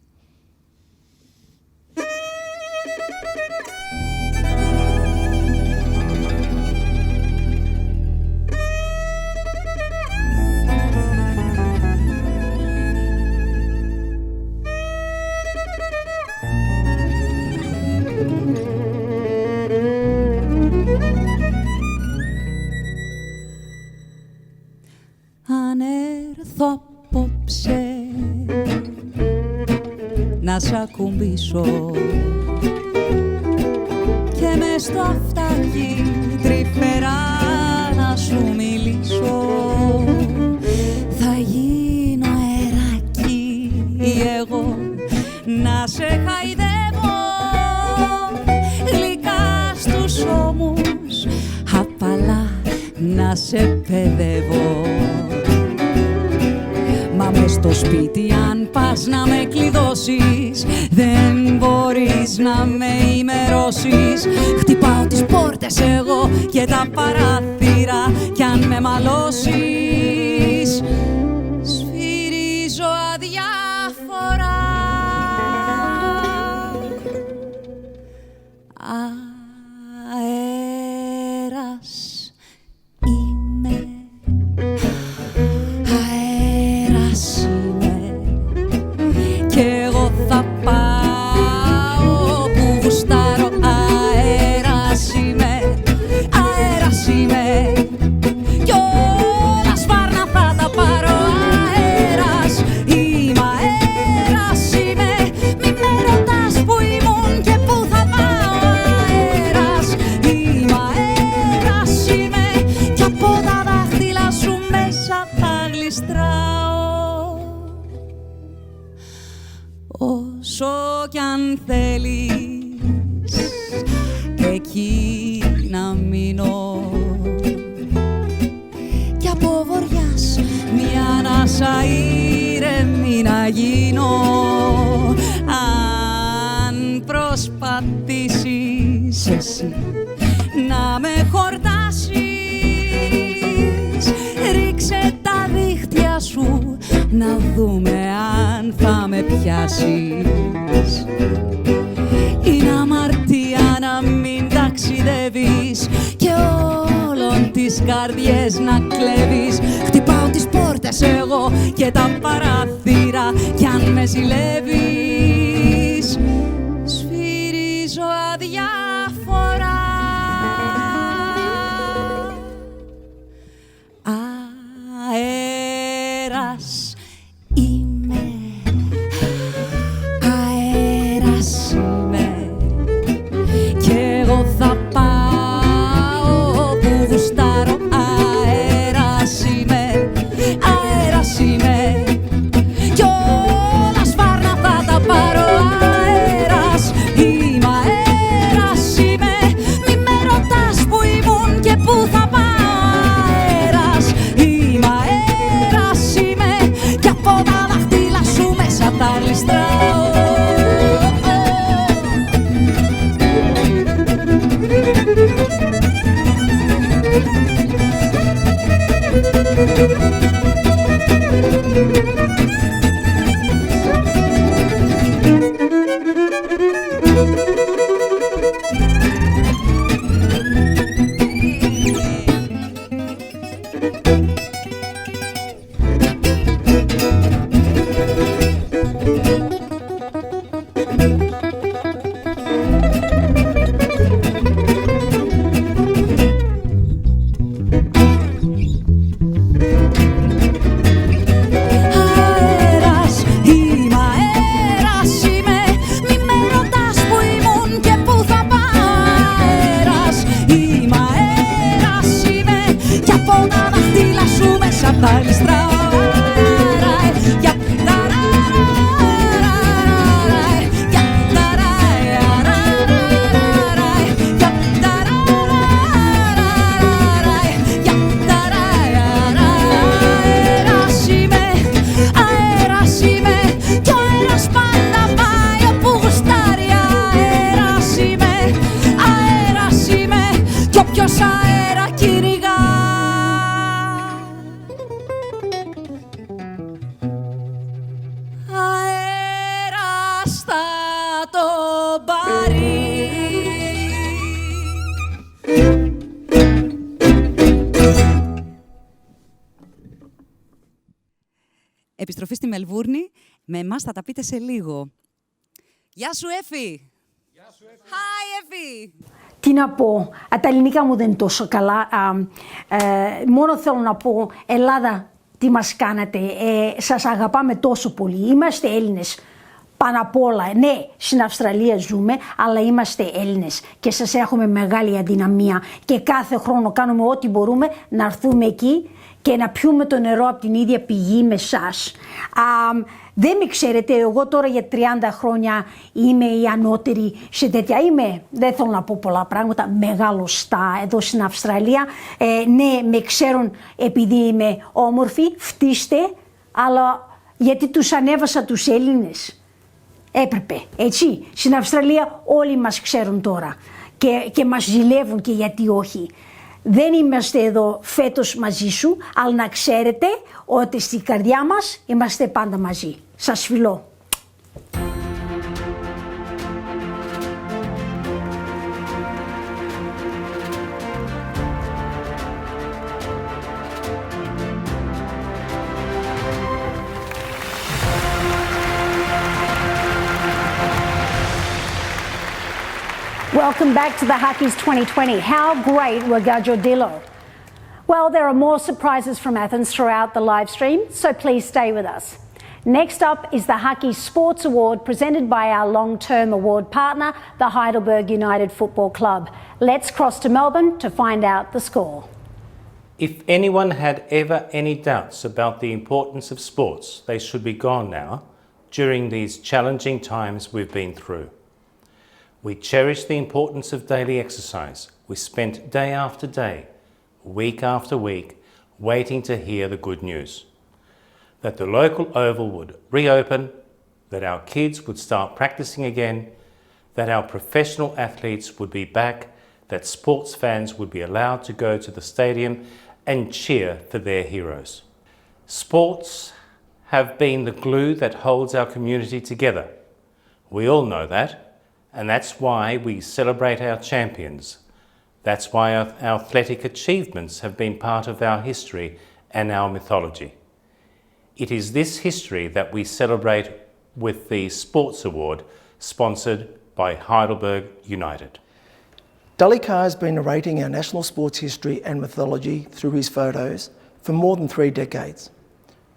Αν έρθω απόψε να σ' ακουμπήσω και μες στο αυτάκι τρυφερά να σου μιλήσω, θα γίνω αεράκι εγώ να σε χαϊδεύω γλυκά στους ώμους, απαλά να σε παιδεύω. Μα μες στο σπίτι αν πας να με κλειδώσεις, δεν μπορείς να με ημερώσεις. Χτυπάω τις πόρτες εγώ και τα παράθυρα κι αν με μαλώσεις, σφυρίζω αδιάφορα. Αέρας είμαι, αέρας είμαι κι εγώ θα πάω που γουστάρω. Αέρας είμαι, αέρας είμαι κι όλα σφάρνα θα τα πάρω. Αέρας είμαι, αέρας είμαι, μη με ρωτάς που ήμουν και που θα πάω. Αέρας είμαι, αέρας είμαι κι από τα δάχτυλα σου μέσα θα γλιστράω. Όσο κι αν θέλεις εκεί να μείνω κι από βοριάς μια ανάσα ήρεμη να γίνω. Αν προσπαθήσεις εσύ να με χορτάσεις, ρίξε τα δίχτυα σου να δούμε αν θα με πιάσεις. Είναι αμαρτία να μην ταξιδεύεις και όλων τις καρδιές να κλέβεις. Χτυπάω τις πόρτες εγώ και τα παράθυρα κι αν με ζηλεύεις, σφυρίζω αδιάφορα. Αέρας είμαι, αέρας είμαι κι εγώ θα πάω που γουστάρω. Αέρας είμαι, αέρας είμαι κι όλα σφάρνα θα τα πάρω. Αέρας είμαι, αέρας είμαι, μη με ρωτάς που ήμουν και που θα πάω. Αέρας είμαι, αέρας είμαι κι από τα δάχτυλα σου μέσα θα γλιστράω. αλλάσουμε σαν παλιστρά. Επιστροφή στη Μελβούρνη. Με εμάς θα τα πείτε σε λίγο. Γεια σου, Effie! Γεια σου, Effie! Hi, Effie! Τι να πω, τα ελληνικά μου δεν είναι τόσο καλά. Μόνο θέλω να πω, Ελλάδα, τι μας κάνατε. Σας αγαπάμε τόσο πολύ. Είμαστε Έλληνες πάνω απ' όλα. Ναι, στην Αυστραλία ζούμε, αλλά είμαστε Έλληνες και σας έχουμε μεγάλη αδυναμία. Και κάθε χρόνο κάνουμε ό,τι μπορούμε να έρθουμε εκεί και να πιούμε το νερό από την ίδια πηγή με εσάς. Δεν με ξέρετε, εγώ τώρα για 30 χρόνια είμαι η ανώτερη σε τέτοια. Δεν θέλω να πω πολλά πράγματα, μεγάλωστα εδώ στην Αυστραλία. Ναι, με ξέρουν επειδή είμαι όμορφη, φτύστε, αλλά γιατί τους ανέβασα τους Έλληνες. Έπρεπε, έτσι. Στην Αυστραλία όλοι μας ξέρουν τώρα και μας ζηλεύουν και γιατί όχι. Δεν είμαστε εδώ φέτος μαζί σου, αλλά να ξέρετε ότι στην καρδιά μας είμαστε πάντα μαζί. Σας φιλώ. Welcome back to the Haccis 2020. How great were Gadjo Dilo? Well, there are more surprises from Athens throughout the live stream, so please stay with us. Next up is the HACCI Sports Award presented by our long-term award partner, the Heidelberg United Football Club. Let's cross to Melbourne to find out the score. If anyone had ever any doubts about the importance of sports, they should be gone now during these challenging times we've been through. We cherish the importance of daily exercise. We spent day after day, week after week, waiting to hear the good news. That the local oval would reopen, that our kids would start practicing again, that our professional athletes would be back, that sports fans would be allowed to go to the stadium and cheer for their heroes. Sports have been the glue that holds our community together. We all know that. And that's why we celebrate our champions. That's why our athletic achievements have been part of our history and our mythology. It is this history that we celebrate with the Sports Award, sponsored by Heidelberg United. Dali Carr has been narrating our national sports history and mythology through his photos for more than 3 decades.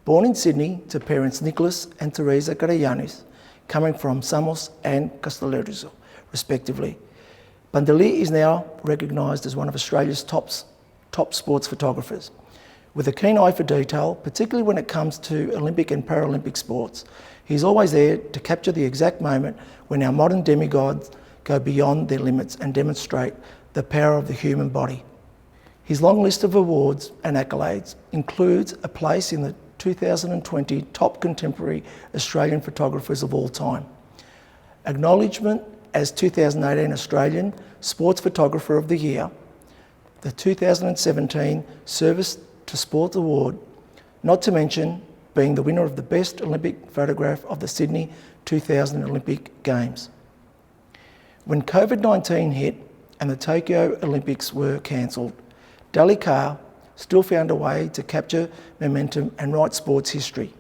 Born in Sydney to parents Nicholas and Teresa Garayanis, coming from Samos and Castellarizo, respectively. Bandali is now recognised as one of Australia's top sports photographers. With a keen eye for detail, particularly when it comes to Olympic and Paralympic sports, he's always there to capture the exact moment when our modern demigods go beyond their limits and demonstrate the power of the human body. His long list of awards and accolades includes a place in the 2020 top contemporary Australian photographers of all time. Acknowledgement as 2018 Australian Sports Photographer of the Year, the 2017 Service to Sport Award, not to mention being the winner of the Best Olympic Photograph of the Sydney 2000 Olympic Games. When COVID-19 hit and the Tokyo Olympics were cancelled, Dali Carr still found a way to capture momentum and write sports history.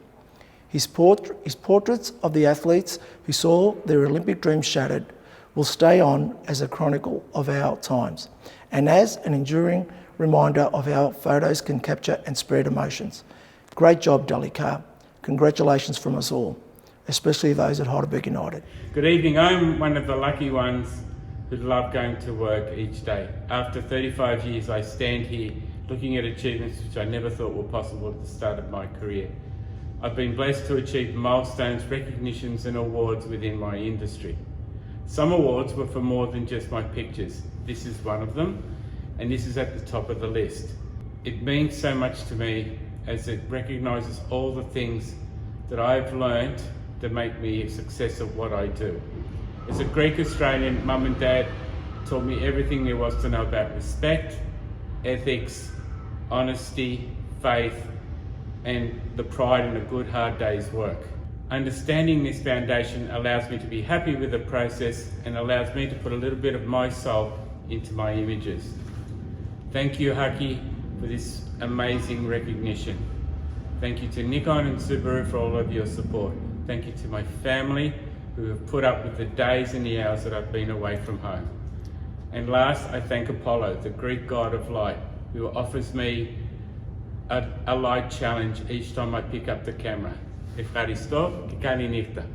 His portraits of the athletes who saw their Olympic dreams shattered will stay on as a chronicle of our times and as an enduring reminder of how photos can capture and spread emotions. Great job, Dali Carr. Congratulations from us all, especially those at Heidelberg United. Good evening. I'm one of the lucky ones who love going to work each day. After 35 years, I stand here looking at achievements which I never thought were possible at the start of my career. I've been blessed to achieve milestones, recognitions and awards within my industry. Some awards were for more than just my pictures. This is one of them, and this is at the top of the list. It means so much to me as it recognises all the things that I've learned to make me a success of what I do. As a Greek Australian, Mum and Dad taught me everything there was to know about respect, ethics, honesty, faith, and the pride in a good hard day's work. Understanding this foundation allows me to be happy with the process and allows me to put a little bit of my soul into my images. Thank you, HACCI, for this amazing recognition. Thank you to Nikon and Subaru for all of your support. Thank you to my family who have put up with the days and the hours that I've been away from home. And last, I thank Apollo, the Greek god of light, who offers me a light challenge each time I pick up the camera. Ευχαριστώ και καλή νύχτα.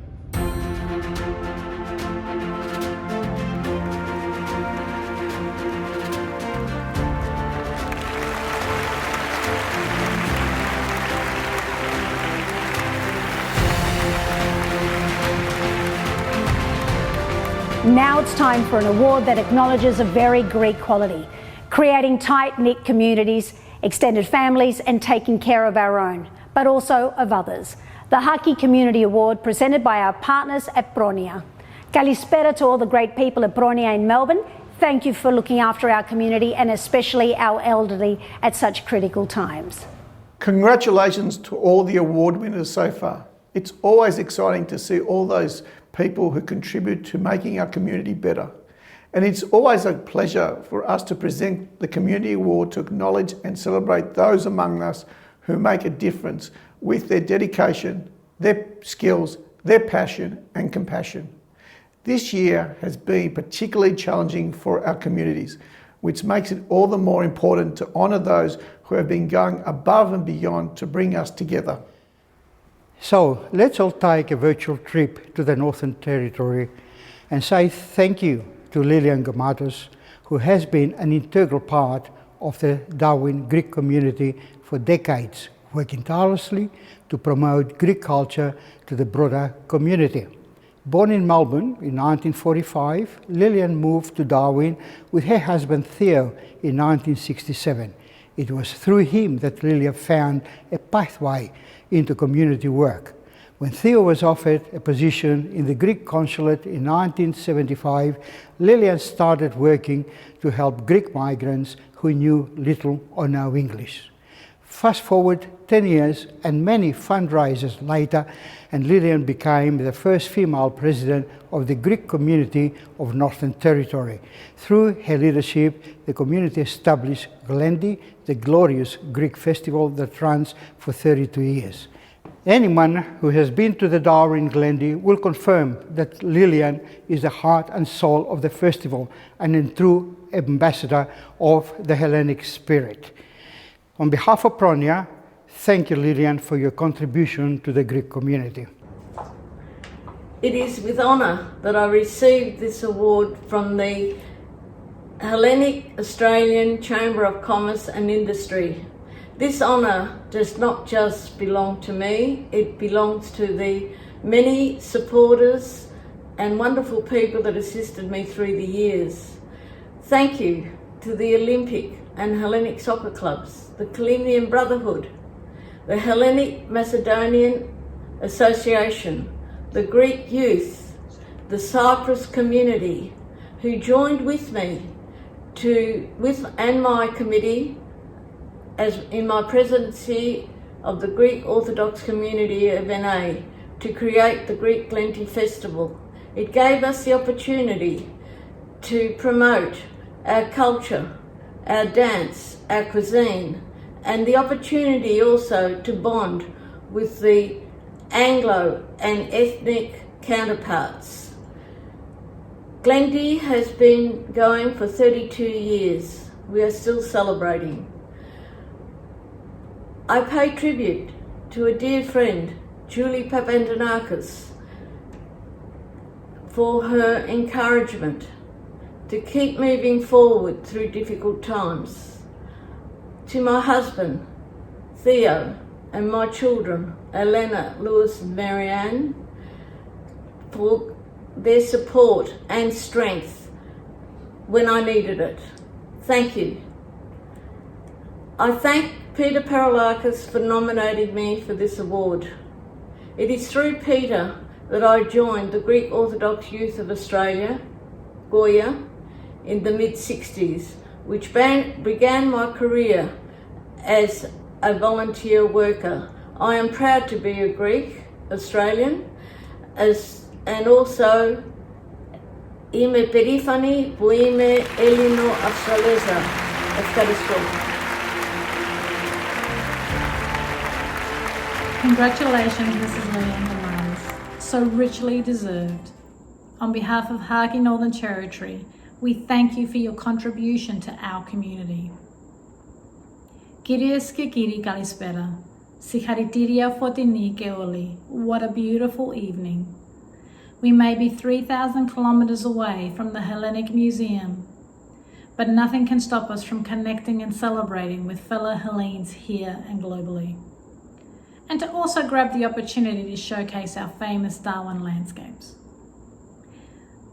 Now it's time for an award that acknowledges a very Greek quality, creating tight-knit communities, extended families and taking care of our own, but also of others. The HACCI Community Award presented by our partners at Bronia. Kalispera to all the great people at Bronia in Melbourne. Thank you for looking after our community and especially our elderly at such critical times. Congratulations to all the award winners so far. It's always exciting to see all those people who contribute to making our community better. And it's always a pleasure for us to present the Community Award to acknowledge and celebrate those among us who make a difference with their dedication, their skills, their passion and compassion. This year has been particularly challenging for our communities, which makes it all the more important to honour those who have been going above and beyond to bring us together. So let's all take a virtual trip to the Northern Territory and say thank you to Lilian Gomatos, who has been an integral part of the Darwin Greek community for decades, working tirelessly to promote Greek culture to the broader community. Born in Melbourne in 1945, Lilian moved to Darwin with her husband Theo in 1967. It was through him that Lilian found a pathway into community work. When Theo was offered a position in the Greek consulate in 1975, Lilian started working to help Greek migrants who knew little or no English. Fast forward 10 years and many fundraisers later, and Lilian became the first female president of the Greek community of Northern Territory. Through her leadership, the community established Glendi, the glorious Greek festival that runs for 32 years. Anyone who has been to the Darwin Glendi will confirm that Lilian is the heart and soul of the festival and a true ambassador of the Hellenic spirit. On behalf of Bronia, thank you, Lilian, for your contribution to the Greek community. It is with honour that I received this award from the Hellenic Australian Chamber of Commerce and Industry. This honour does not just belong to me, it belongs to the many supporters and wonderful people that assisted me through the years. Thank you to the Olympic and Hellenic soccer clubs, the Kalinian Brotherhood, the Hellenic Macedonian Association, the Greek youth, the Cyprus community, who joined with me and my committee as in my presidency of the Greek Orthodox community of NA to create the Greek Lenten Festival. It gave us the opportunity to promote our culture, our dance, our cuisine, and the opportunity also to bond with the Anglo and ethnic counterparts. Glendi has been going for 32 years. We are still celebrating. I pay tribute to a dear friend, Julie Papandanakis, for her encouragement to keep moving forward through difficult times. to my husband, Theo, and my children, Elena, Lewis and Marianne, for their support and strength when I needed it. Thank you. I thank Peter Paralakis for nominating me for this award. It is through Peter that I joined the Greek Orthodox Youth of Australia, Goya, in the mid-60s, which began my career as a volunteer worker. I am proud to be a Greek Australian and also είμαι περήφανη που είμαι Έλληνο-Αυστραλέζα. Ευχαριστώ. Congratulations, Mrs. Leanne, so richly deserved. On behalf of HACCI Northern Territory, we thank you for your contribution to our community. Κυρίες και κύριοι, καλησπέρα. Συγχαρητήρια φωτεινή και όλοι. What a beautiful evening. We may be 3,000 kilometers away from the Hellenic Museum, but nothing can stop us from connecting and celebrating with fellow Hellenes here and globally. And to also grab the opportunity to showcase our famous Darwin landscapes.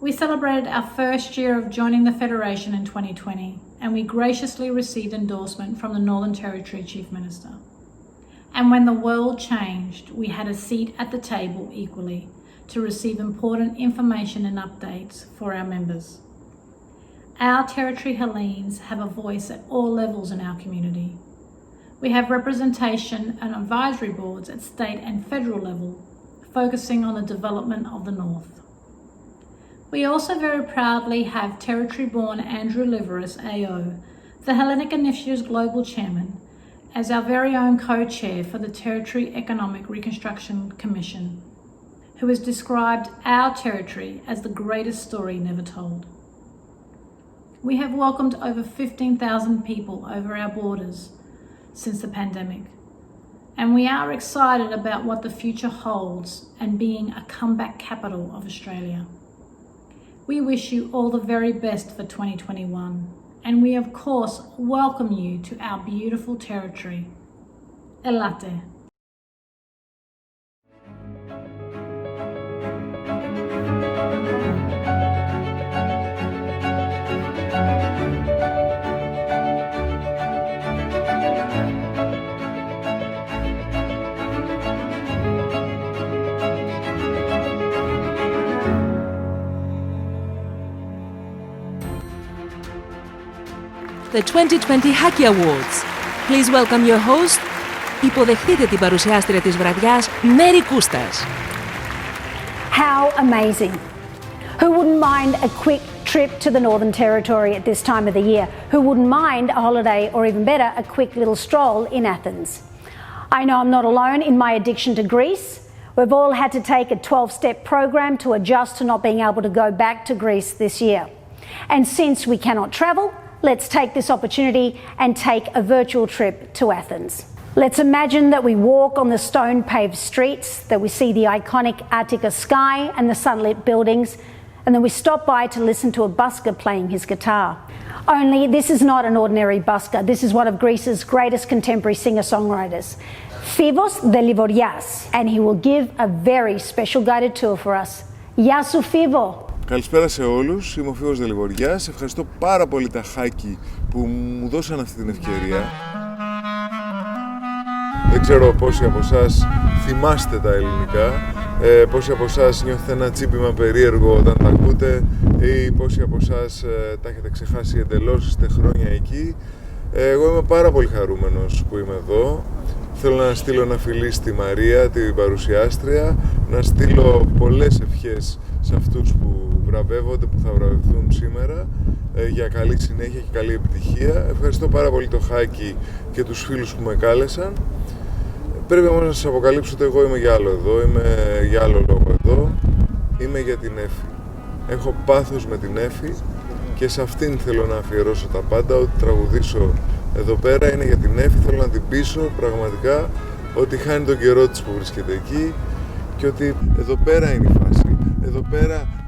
We celebrated our first year of joining the Federation in 2020, and we graciously received endorsement from the Northern Territory Chief Minister. And when the world changed, we had a seat at the table equally to receive important information and updates for our members. Our Territory Hellenes have a voice at all levels in our community. We have representation and advisory boards at state and federal level, focusing on the development of the North. We also very proudly have Territory-born Andrew Liveris, AO, the Hellenic Initiative's Global Chairman, as our very own co-chair for the Territory Economic Reconstruction Commission, who has described our territory as the greatest story never told. We have welcomed over 15,000 people over our borders since the pandemic, and we are excited about what the future holds and being a comeback capital of Australia. We wish you all the very best for 2021, and we of course welcome you to our beautiful territory. Elate. The 2020 HACCI Awards. Please welcome your host. Υποδεχτείτε την παρουσιάστρια της βραδιάς, Mary Coustas. How amazing. Who wouldn't mind a quick trip to the Northern Territory at this time of the year? Who wouldn't mind a holiday, or even better, a quick little stroll in Athens? I know I'm not alone in my addiction to Greece. We've all had to take a 12-step program to adjust to not being able to go back to Greece this year. And since we cannot travel, let's take this opportunity and take a virtual trip to Athens. Let's imagine that we walk on the stone-paved streets, that we see the iconic Attica sky and the sunlit buildings, and then we stop by to listen to a busker playing his guitar. Only this is not an ordinary busker. This is one of Greece's greatest contemporary singer-songwriters, Foivos Delivorias, and he will give a very special guided tour for us. Γεια σου, Foivos. Καλησπέρα σε όλους, είμαι ο Foivos Delivorias. Ευχαριστώ πάρα πολύ τα HACCI που μου δώσαν αυτή την ευκαιρία. Δεν ξέρω πόσοι από εσάς θυμάστε τα ελληνικά, πόσοι από εσάς νιώθετε ένα τσίπημα περίεργο όταν τα ακούτε ή πόσοι από εσάς τα έχετε ξεχάσει εντελώς, είστε χρόνια εκεί. Εγώ είμαι πάρα πολύ χαρούμενος που είμαι εδώ. Θέλω να στείλω ένα φιλί στη Μαρία, την παρουσιάστρια, να στείλω πολλές ευχές σε αυτούς που βραβεύονται, που θα βραβευθούν σήμερα, για καλή συνέχεια και καλή επιτυχία. Ευχαριστώ πάρα πολύ το HACCI και τους φίλους που με κάλεσαν. Πρέπει όμως να σας αποκαλύψω ότι εγώ είμαι για άλλο εδώ, είμαι για άλλο λόγο εδώ. Είμαι για την Effie. Έχω πάθος με την Effie και σε αυτήν θέλω να αφιερώσω τα πάντα. Ό,τι τραγουδήσω εδώ πέρα είναι για την Effie. Θέλω να την πείσω πραγματικά ότι χάνει τον καιρό της που βρίσκεται εκεί και ότι εδώ πέρα είναι η φάση. Εδώ πέρα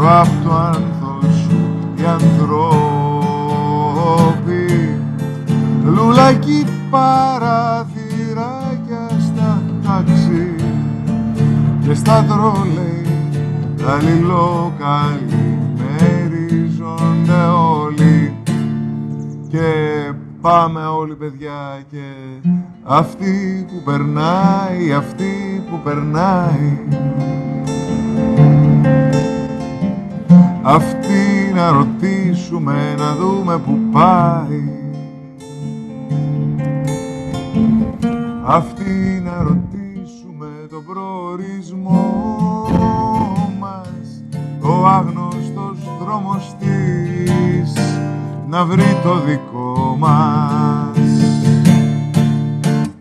γύρω απ' το άνθος σου οι ανθρώποι. Λουλάκι παραθυράκια στα ταξί και στα τρόλεϊ αλληλοκαλημερίζονται όλοι και πάμε όλοι παιδιά και αυτή που περνάει, αυτή που περνάει, αυτή να ρωτήσουμε να δούμε που πάει, αυτή να ρωτήσουμε τον προορισμό μας, ο άγνωστος δρόμος της να βρει το δικό μας.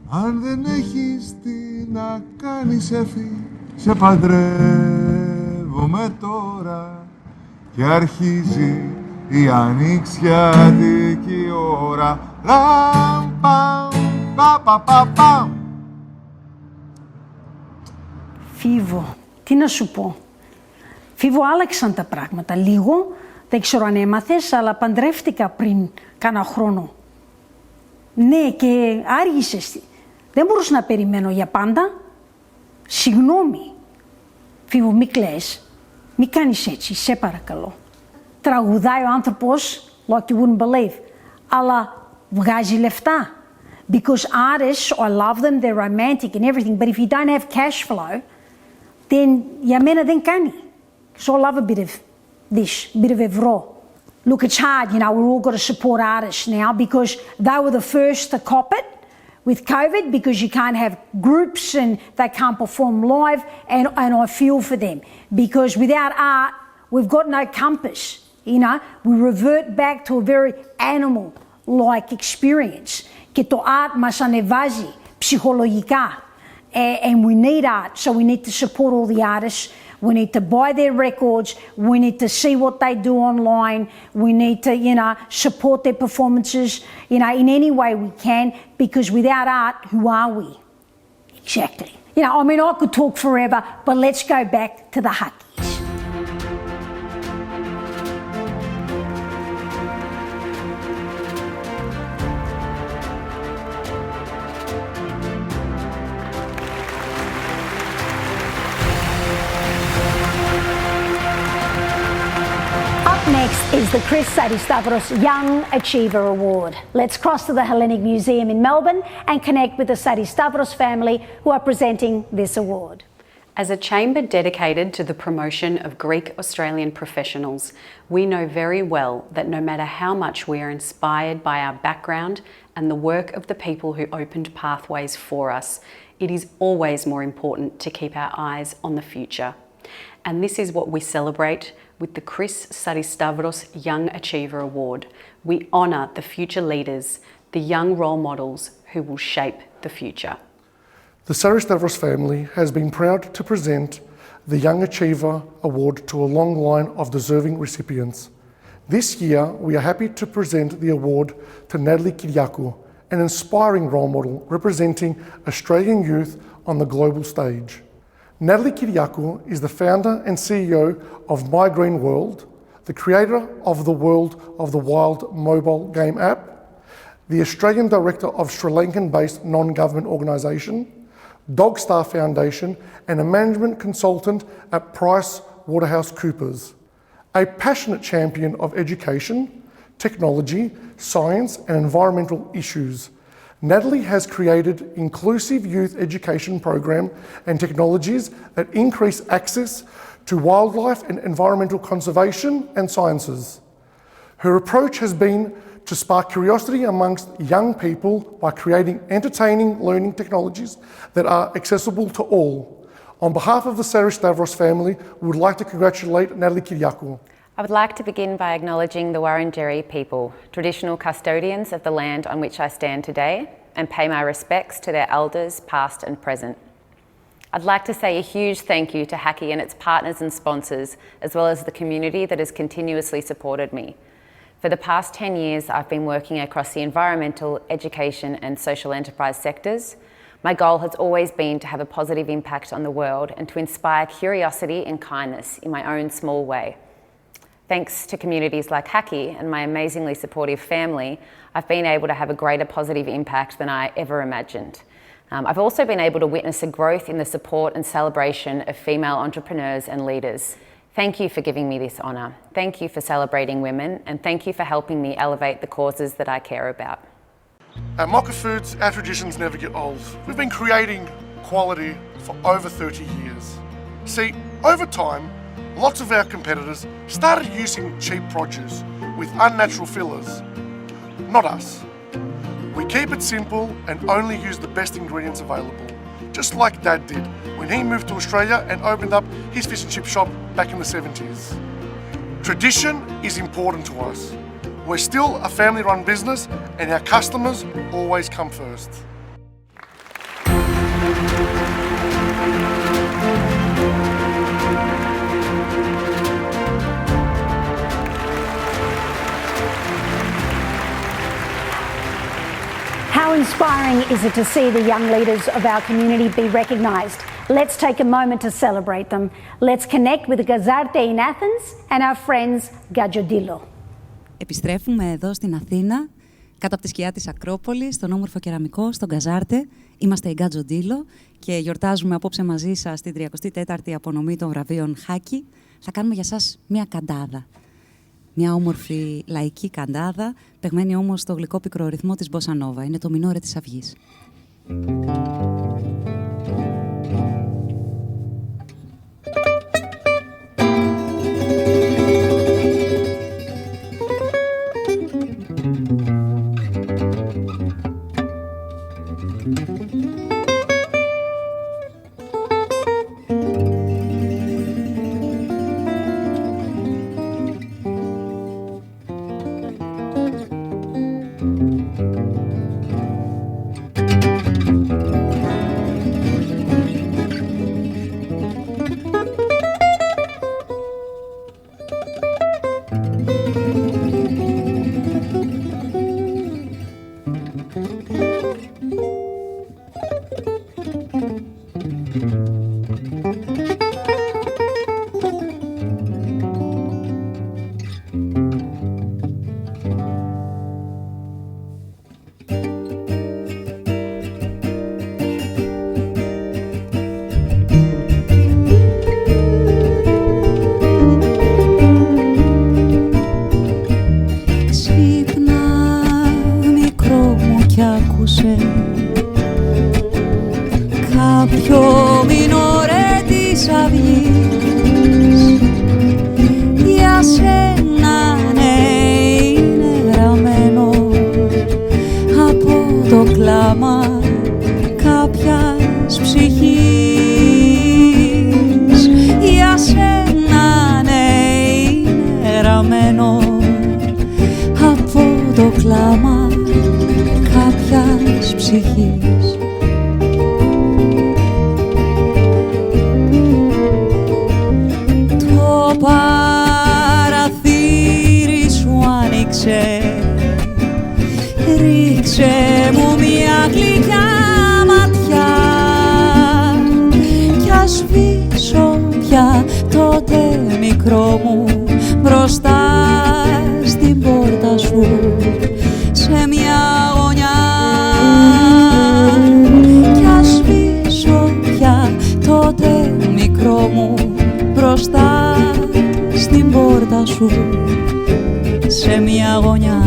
Αν δεν έχεις τι να κάνεις Εφη, σε παντρεύομαι τώρα και αρχίζει η ανοιξιάτικη ώρα. Ραμ, παμ, πα, πα, πα, παμ. Φίβο, τι να σου πω. Φίβο, άλλαξαν τα πράγματα λίγο. Δεν ξέρω αν έμαθες, αλλά παντρεύτηκα πριν κάνα χρόνο. Ναι, και άργησες. Δεν μπορούσα να περιμένω για πάντα. Συγγνώμη. Φίβο, μη κλαις. Μη κάνεις έτσι, σε παρακαλώ. Τραγουδάει ο άνθρωπος, like you wouldn't believe, αλλά βγάζει λεφτά. Because artists, I love them, they're romantic and everything, but if you don't have cash flow, then για μένα δεν κάνει. So I love a bit of this, a bit of ευρώ. Look, it's hard, you know, we've all got to support artists now because they were the first to cop it with COVID because you can't have groups and they can't perform live, and I feel for them because without art, we've got no compass, you know, we revert back to a very animal-like experience. Και το art μας ανεβάζει ψυχολογικά. And we need art, so we need to support all the artists. We need to buy their records. We need to see what they do online. We need to, you know, support their performances, you know, in any way we can, because without art, who are we? Exactly. You know, I mean, I could talk forever, but let's go back to the Haccis. Next is the Chris Frangou Young Achiever Award. Let's cross to the Hellenic Museum in Melbourne and connect with the Frangou family who are presenting this award. As a chamber dedicated to the promotion of Greek Australian professionals, we know very well that no matter how much we are inspired by our background and the work of the people who opened pathways for us, it is always more important to keep our eyes on the future. And this is what we celebrate with the Chris Frangou Young Achiever Award. We honour the future leaders, the young role models who will shape the future. The Frangou family has been proud to present the Young Achiever Award to a long line of deserving recipients. This year, we are happy to present the award to Natalie Kyriakou, an inspiring role model representing Australian youth on the global stage. Natalie Kyriakou is the founder and CEO of My Green World, the creator of the World of the Wild mobile game app, the Australian director of Sri Lankan-based non-government organisation, Dogstar Foundation, and a management consultant at PricewaterhouseCoopers. A passionate champion of education, technology, science and environmental issues, Natalie has created inclusive youth education program and technologies that increase access to wildlife and environmental conservation and sciences. Her approach has been to spark curiosity amongst young people by creating entertaining learning technologies that are accessible to all. On behalf of the Frangou family, we would like to congratulate Natalie Kyriakou. I would like to begin by acknowledging the Wurundjeri people, traditional custodians of the land on which I stand today, and pay my respects to their elders, past and present. I'd like to say a huge thank you to HACCI and its partners and sponsors, as well as the community that has continuously supported me. For the past 10 years, I've been working across the environmental, education and social enterprise sectors. My goal has always been to have a positive impact on the world and to inspire curiosity and kindness in my own small way. Thanks to communities like HACCI and my amazingly supportive family, I've been able to have a greater positive impact than I ever imagined. I've also been able to witness a growth in the support and celebration of female entrepreneurs and leaders. Thank you for giving me this honour. Thank you for celebrating women, and thank you for helping me elevate the causes that I care about. At Mocha Foods, our traditions never get old. We've been creating quality for over 30 years. See, over time, lots of our competitors started using cheap produce with unnatural fillers. Not us. We keep it simple and only use the best ingredients available, just like Dad did when he moved to Australia and opened up his fish and chip shop back in the 70s. Tradition is important to us. We're still a family-run business and our customers always come first. How inspiring is it to see the young leaders of our community be recognised? Let's take a moment to celebrate them. Let's connect with Gazarte in Athens and our friends Gadjo Dilo. Επιστρέφουμε εδώ στην Αθήνα, κάτω από τη σκιά της Ακρόπολης, στον όμορφο κεραμικό, στον Γκαζάρτε. Είμαστε η Gadjo Dilo και γιορτάζουμε απόψε μαζί σας την 34η απονομή των βραβείων HACCI. Θα κάνουμε για σας μια καντάδα. Μια όμορφη λαϊκή καντάδα, παιγμένη όμως στο γλυκό πικρό ρυθμό της Bossa Nova. Είναι το μινόρε της Αυγής. Κάποιο μινόρε της Αυγής για σένα, ναι, είναι γραμμένο από το κλάμα κάποιας ψυχής. Για σένα, ναι, είναι γραμμένο από το κλάμα κάποιας ψυχής. Το παραθύρι σου άνοιξε, ρίξε μου μια γλυκιά ματιά κι ας σβήσω πια τότε μικρό μου μπροστά στην πόρτα σου σε μια γωνιά κι ας σβήσω πια τότε μικρό μου μπροστά στην πόρτα σου σε μια γωνιά.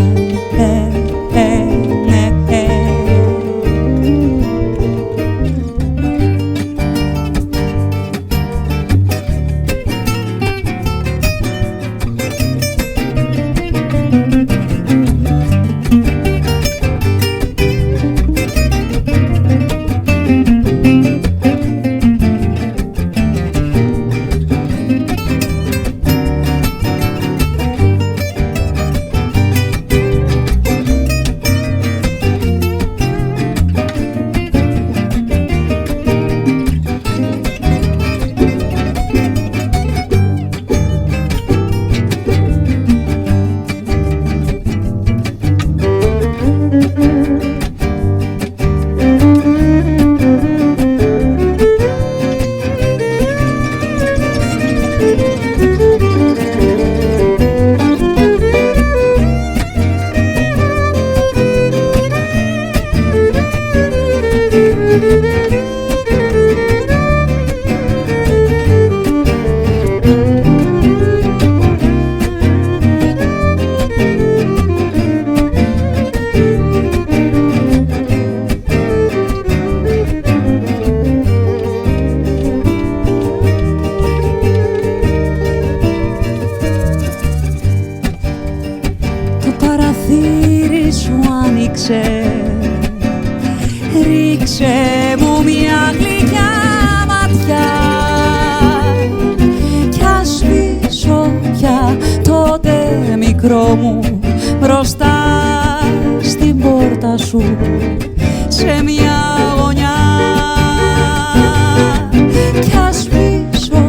Ρίξε μου μια γλυκιά ματιά κι ας σβήσω πια τότε μικρό μου μπροστά στην πόρτα σου σε μια γωνιά κι ας σβήσω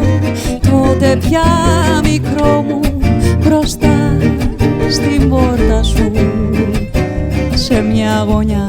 τότε πια μικρό μου μπροστά στην πόρτα σου σε μια γωνιά.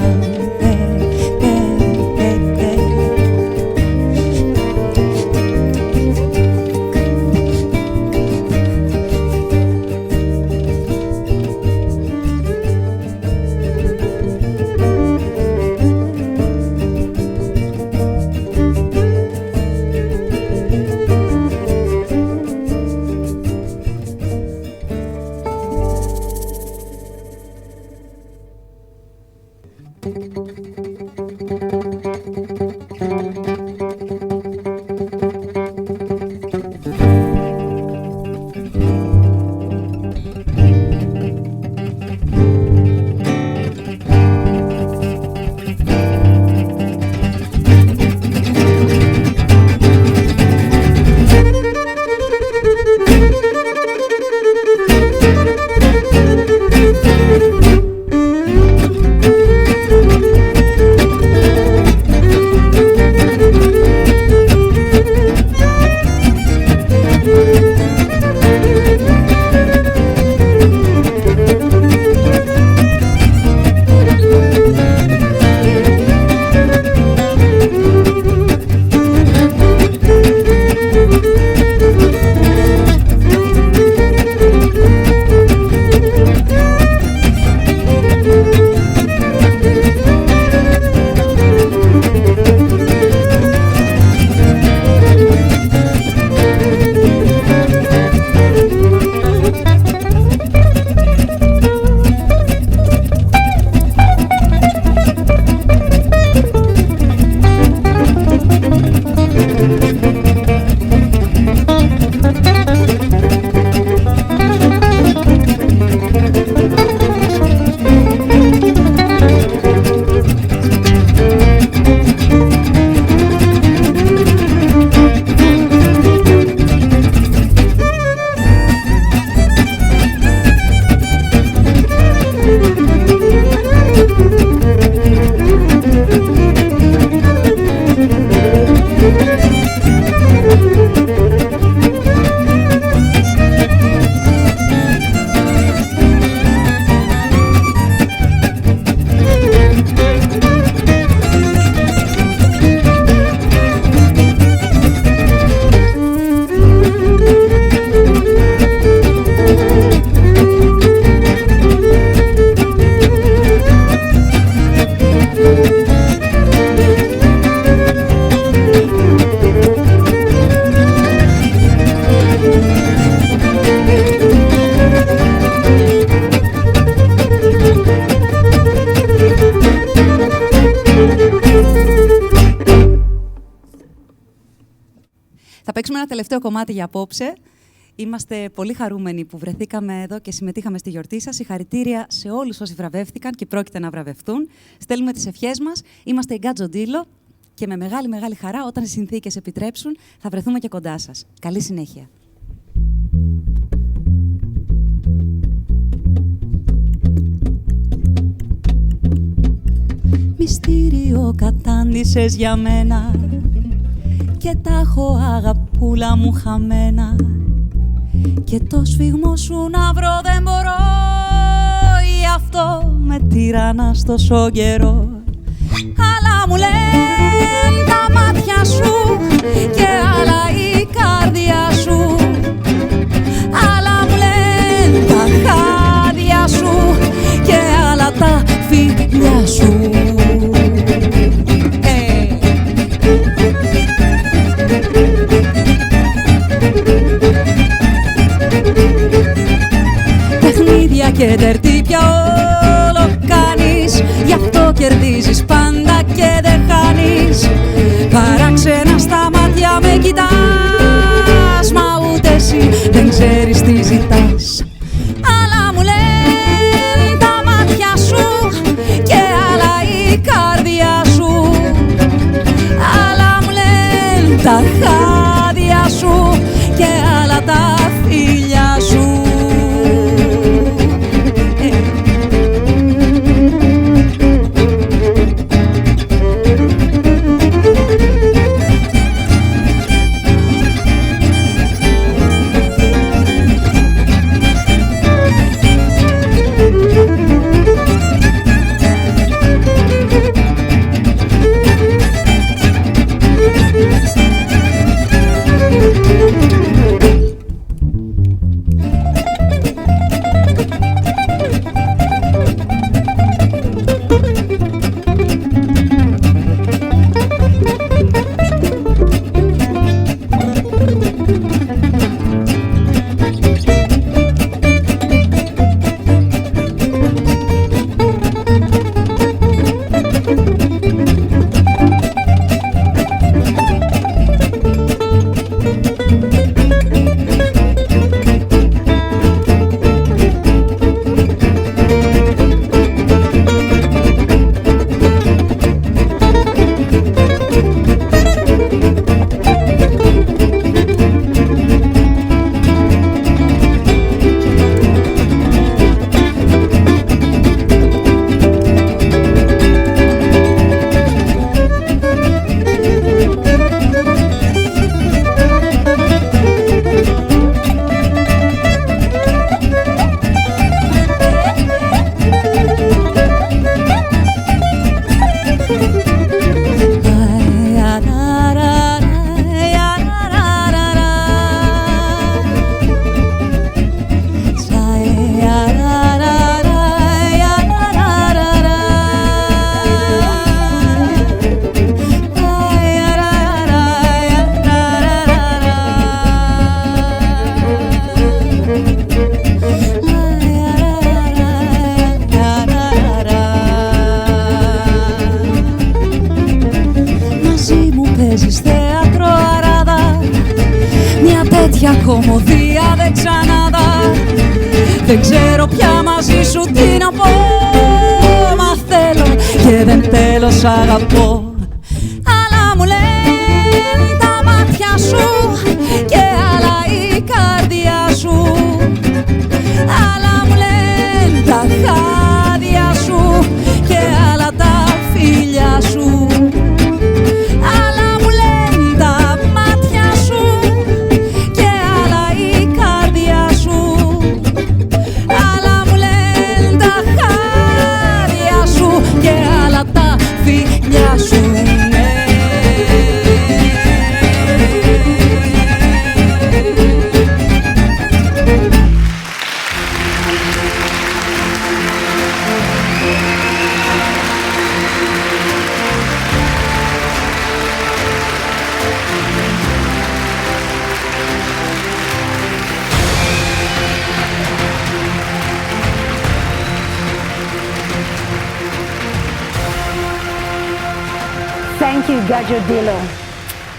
παίξουμε ένα τελευταίο κομμάτι για απόψε. Είμαστε πολύ χαρούμενοι που βρεθήκαμε εδώ και συμμετείχαμε στη γιορτή σας. Συγχαρητήρια σε όλους όσοι βραβεύτηκαν και πρόκειται να βραβευτούν. Στέλνουμε τις ευχές μας. Είμαστε η Gadjo Dilo και με μεγάλη χαρά, όταν οι συνθήκες επιτρέψουν, θα βρεθούμε και κοντά σας. Καλή συνέχεια. Μυστήριο κατάντησες για μένα και τα έχω αγαπούλα μου χαμένα και το σφιγμό σου να βρω δεν μπορώ, γι' αυτό με τυραννάς τόσο καιρό. Αλλά μου λένε τα μάτια σου και άλλα η καρδιά σου, άλλα μου λένε τα χάδια σου και άλλα τα φιλιά σου. ξένα στα μάτια με κοιτάς, μα ούτε εσύ δεν ξέρεις τι ζητάς. Άλλα μου λένε τα μάτια σου και άλλα η καρδιά σου. Άλλα μου λένε τα χάδια σου και άλλα τα φίλια σου. Κομμωδία δεν ξαναδά. Δεν ξέρω πια μαζί σου τι να πω. Μα θέλω και δεν θέλω σ' αγαπώ. Άλλα μου λένε τα μάτια σου και άλλα η καρδιά σου. Άλλα μου λένε τα χάδια σου και άλλα τα φίλια σου. Thank you, Gadjo Dilo.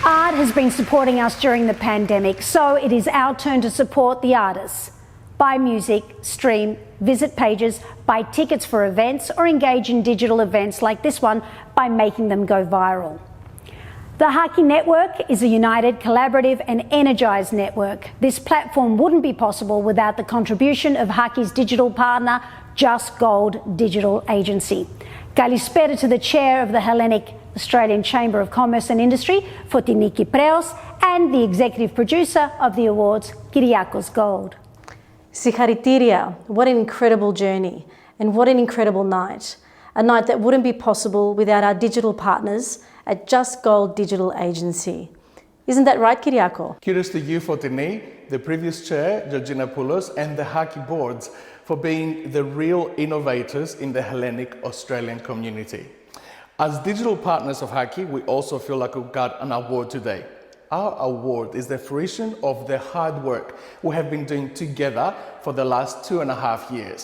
Art has been supporting us during the pandemic, so it is our turn to support the artists. Buy music, stream, visit pages, buy tickets for events, or engage in digital events like this one by making them go viral. The HACCI Network is a united, collaborative and energised network. This platform wouldn't be possible without the contribution of HACCI's digital partner, Just Gold Digital Agency. Kalispera to the chair of the Hellenic Australian Chamber of Commerce and Industry, Fotini Kypreos, and the executive producer of the awards, Kyriakos Gold. Συγχαρητήρια. What an incredible journey and what an incredible night. A night that wouldn't be possible without our digital partners at Just Gold Digital Agency. Isn't that right, Kyriako? Kudos to you, Fotini, the previous chair, Georgina Poulos, and the HACCI boards for being the real innovators in the Hellenic Australian community. As digital partners of HACCI, we also feel like we've got an award today. Our award is the fruition of the hard work we have been doing together for the last 2.5 years.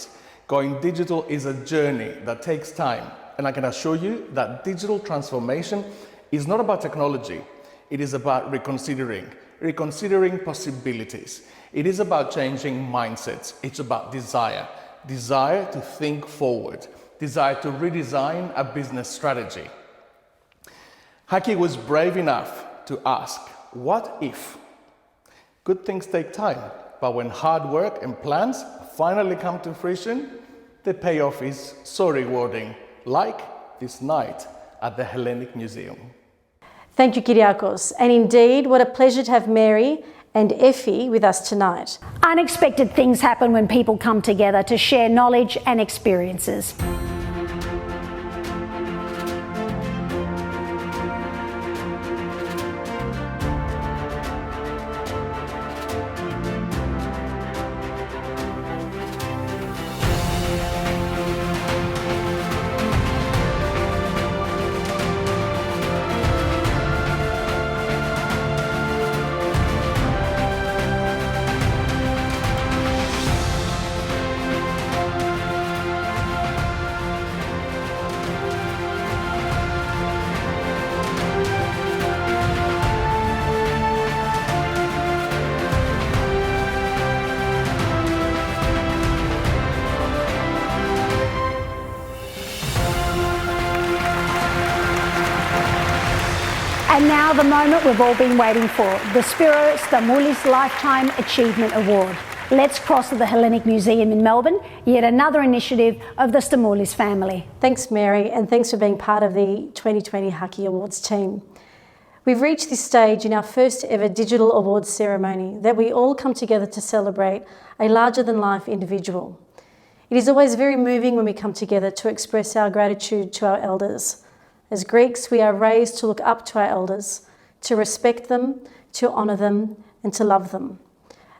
Going digital is a journey that takes time, and I can assure you that digital transformation is not about technology. It is about reconsidering possibilities. It is about changing mindsets. It's about desire to think forward, desire to redesign a business strategy. HACCI was brave enough to ask, what if? Good things take time, but when hard work and plans finally come to fruition, the payoff is so rewarding, like this night at the Hellenic Museum. Thank you, Kyriakos. And indeed, what a pleasure to have Mary and Effie with us tonight. Unexpected things happen when people come together to share knowledge and experiences. And now the moment we've all been waiting for, the Spiro Stamoulis Lifetime Achievement Award. Let's cross to the Hellenic Museum in Melbourne, yet another initiative of the Stamoulis family. Thanks, Mary, and thanks for being part of the 2020 HACCI Awards team. We've reached this stage in our first ever digital awards ceremony that we all come together to celebrate a larger-than-life individual. It is always very moving when we come together to express our gratitude to our elders. As Greeks, we are raised to look up to our elders, to respect them, to honour them, and to love them.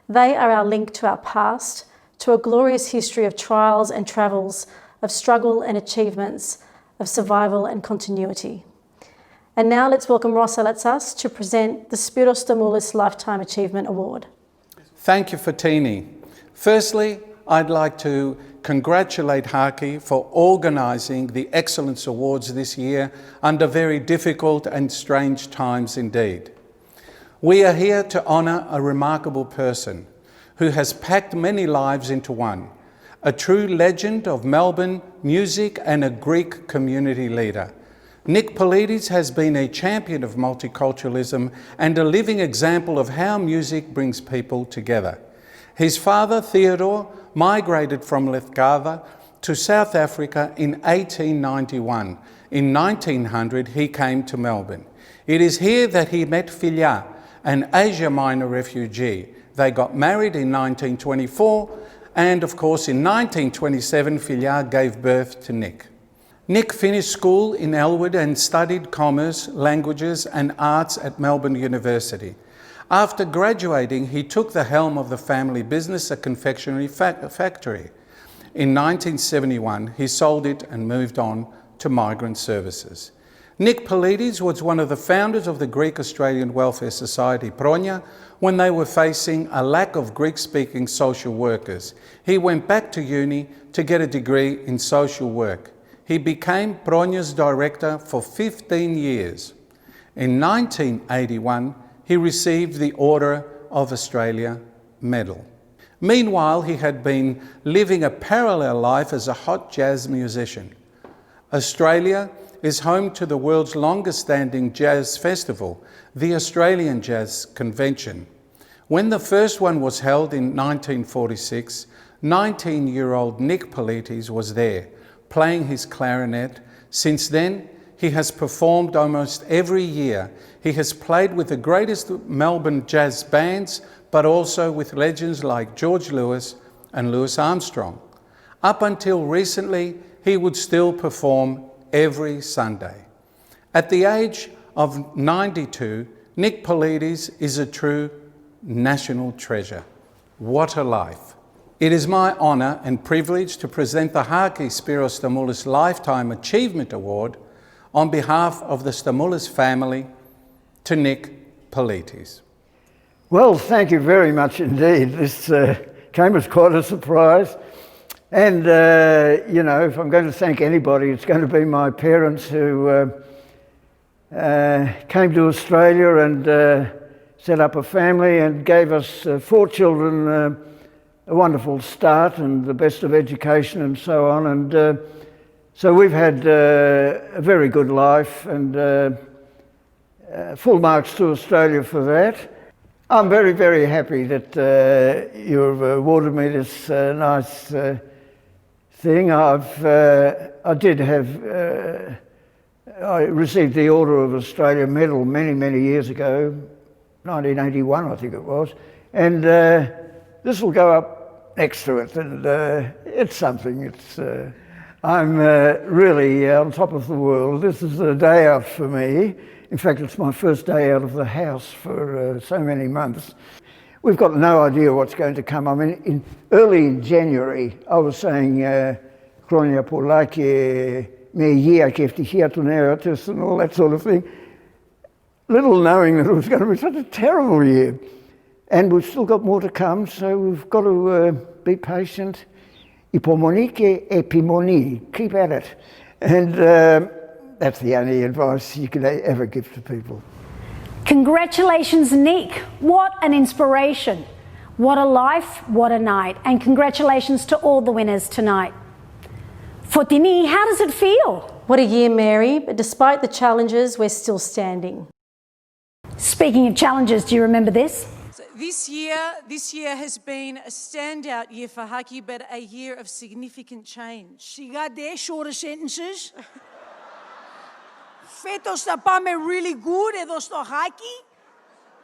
They are our link to our past, to a glorious history of trials and travels, of struggle and achievements, of survival and continuity. And now let's welcome Ross Alatsas to present the Spiro Stamoulis Lifetime Achievement Award. Thank you, Fatini. Firstly, I'd like to congratulate HACCI for organising the Excellence Awards this year under very difficult and strange times indeed. We are here to honour a remarkable person who has packed many lives into one, a true legend of Melbourne music and a Greek community leader. Nick Politis has been a champion of multiculturalism and a living example of how music brings people together. His father, Theodore, migrated from Lithgava to South Africa in 1891. In 1900, he came to Melbourne. It is here that he met Filia, an Asia Minor refugee. They got married in 1924, and of course in 1927, Filia gave birth to Nick. Nick finished school in Elwood and studied commerce, languages and arts at Melbourne University. After graduating, he took the helm of the family business, a confectionery factory. In 1971, he sold it and moved on to migrant services. Nick Politis was one of the founders of the Greek Australian Welfare Society, Pronia, when they were facing a lack of Greek-speaking social workers. He went back to uni to get a degree in social work. He became Pronia's director for 15 years. In 1981, he received the Order of Australia Medal. Meanwhile, he had been living a parallel life as a hot jazz musician. Australia is home to the world's longest-standing jazz festival, the Australian Jazz Convention. When the first one was held in 1946, 19-year-old Nick Politis was there, playing his clarinet. Since then, he has performed almost every year. He has played with the greatest Melbourne jazz bands, but also with legends like George Lewis and Louis Armstrong. Up until recently, he would still perform every Sunday. At the age of 92, Nick Politis is a true national treasure. What a life. It is my honour and privilege to present the HACCI Spiro Stamoulis Lifetime Achievement Award on behalf of the Stamoulis family to Nick Politis. Well, thank you very much indeed. This came as quite a surprise. And, you know, if I'm going to thank anybody, it's going to be my parents who came to Australia and set up a family and gave us 4 children, a wonderful start and the best of education and so on. And so we've had a very good life, and full marks to Australia for that. I'm very, very happy that you've awarded me this nice thing. I received the Order of Australia medal many, many years ago, 1981 I think it was, and this will go up next to it, and it's something. I'm really on top of the world. This is a day out for me. In fact, it's my first day out of the house for so many months. We've got no idea what's going to come. I mean, early in January, I was saying χρόνια πολλά και με υγεία και ευτυχία του νέου έτους and all that sort of thing, little knowing that it was going to be such a terrible year. And we've still got more to come, so we've got to be patient. Υπομονή και επιμονή. Keep at it. And that's the only advice you could ever give to people. Congratulations, Nick. What an inspiration. What a life, what a night. And congratulations to all the winners tonight. Fotini, how does it feel? What a year, Mary, but despite the challenges, we're still standing. Speaking of challenges, do you remember this? This year has been a standout year for HACCI, but a year of significant change. Σιγάτε, shorter sentences. Φέτος θα πάμε really good εδώ στο HACCI.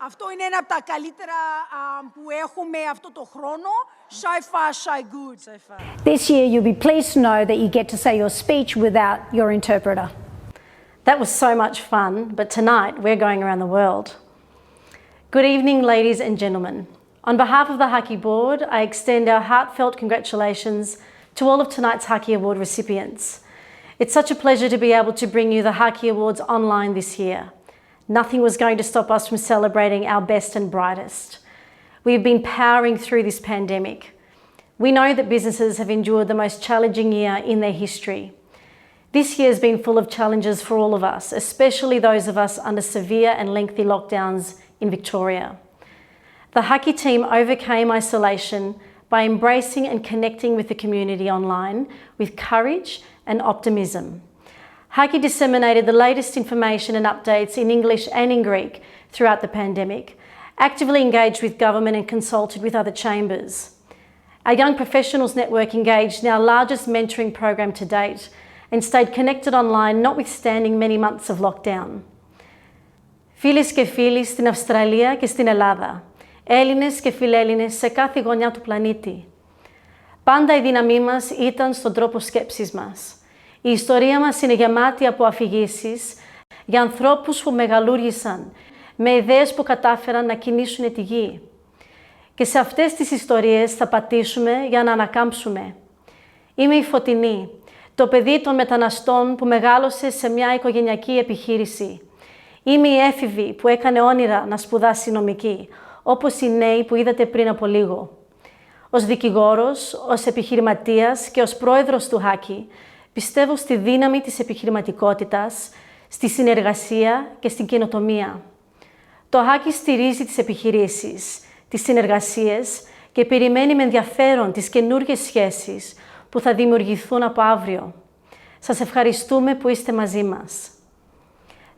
Αυτό είναι ένα από τα καλύτερα που έχουμε αυτό το χρόνο. So far, so good. So far. This year, you'll be pleased to know that you get to say your speech without your interpreter. That was so much fun, but tonight we're going around the world. Good evening, ladies and gentlemen. On behalf of the HACCI board, I extend our heartfelt congratulations to all of tonight's HACCI Award recipients. It's such a pleasure to be able to bring you the HACCI Awards online this year. Nothing was going to stop us from celebrating our best and brightest. We've been powering through this pandemic. We know that businesses have endured the most challenging year in their history. This year has been full of challenges for all of us, especially those of us under severe and lengthy lockdowns in Victoria. The HACCI team overcame isolation by embracing and connecting with the community online with courage and optimism. HACCI disseminated the latest information and updates in English and in Greek throughout the pandemic, actively engaged with government and consulted with other chambers. Our Young Professionals Network engaged in our largest mentoring program to date and stayed connected online notwithstanding many months of lockdown. Φίλες και φίλοι στην Αυστραλία και στην Ελλάδα, Έλληνες και φιλέλληνες σε κάθε γωνιά του πλανήτη. Πάντα η δύναμή μας ήταν στον τρόπο σκέψης μας. Η ιστορία μας είναι γεμάτη από αφηγήσεις για ανθρώπους που μεγαλούργησαν, με ιδέες που κατάφεραν να κινήσουν τη γη. Και σε αυτές τις ιστορίες θα πατήσουμε για να ανακάμψουμε. Είμαι η Φωτεινή, το παιδί των μεταναστών που μεγάλωσε σε μια οικογενειακή επιχείρηση. Είμαι η έφηβη που έκανε όνειρα να σπουδάσει νομική, όπως οι νέοι που είδατε πριν από λίγο. Ως δικηγόρος, ως επιχειρηματίας και ως πρόεδρος του HACCI, πιστεύω στη δύναμη της επιχειρηματικότητας, στη συνεργασία και στην καινοτομία. Το HACCI στηρίζει τις επιχειρήσεις, τις συνεργασίες και περιμένει με ενδιαφέρον τις καινούργιες σχέσεις που θα δημιουργηθούν από αύριο. Σας ευχαριστούμε που είστε μαζί μας.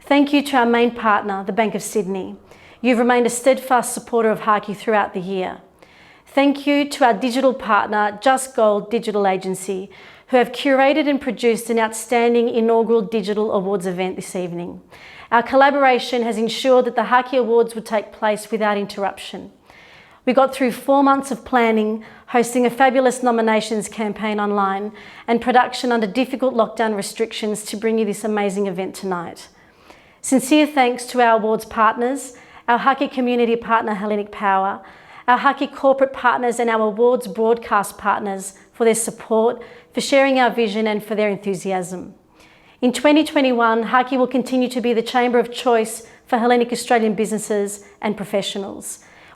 Thank you to our main partner, the Bank of Sydney. You've remained a steadfast supporter of HACCI throughout the year. Thank you to our digital partner, Just Gold Digital Agency, who have curated and produced an outstanding inaugural digital awards event this evening. Our collaboration has ensured that the HACCI Awards would take place without interruption. We got through 4 months of planning, hosting a fabulous nominations campaign online, and production under difficult lockdown restrictions to bring you this amazing event tonight. Sincere thanks to our awards partners, our HACCI community partner Hellenic Power, our HACCI corporate partners and our awards broadcast partners for their support, for sharing our vision and for their enthusiasm. In 2021, HACCI will continue to be the chamber of choice for Hellenic Australian businesses and professionals.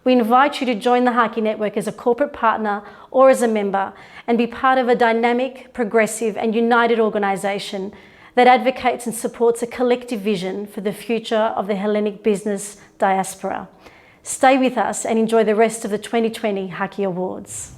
We invite you to join the HACCI network as a corporate partner or as a member and be part of a dynamic, progressive and united organisation that advocates and supports a collective vision for the future of the Hellenic business diaspora. Stay with us and enjoy the rest of the 2020 HACCI Awards.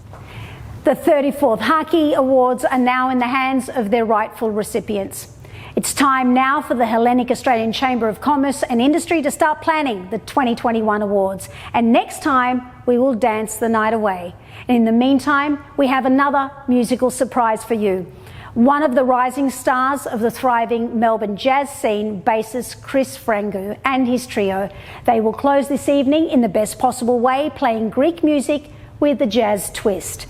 The 34th HACCI Awards are now in the hands of their rightful recipients. It's time now for the Hellenic Australian Chamber of Commerce and Industry to start planning the 2021 awards. And next time, we will dance the night away. And in the meantime, we have another musical surprise for you. One of the rising stars of the thriving Melbourne jazz scene, bassist Chris Frangou and his trio. They will close this evening in the best possible way, playing Greek music with a jazz twist.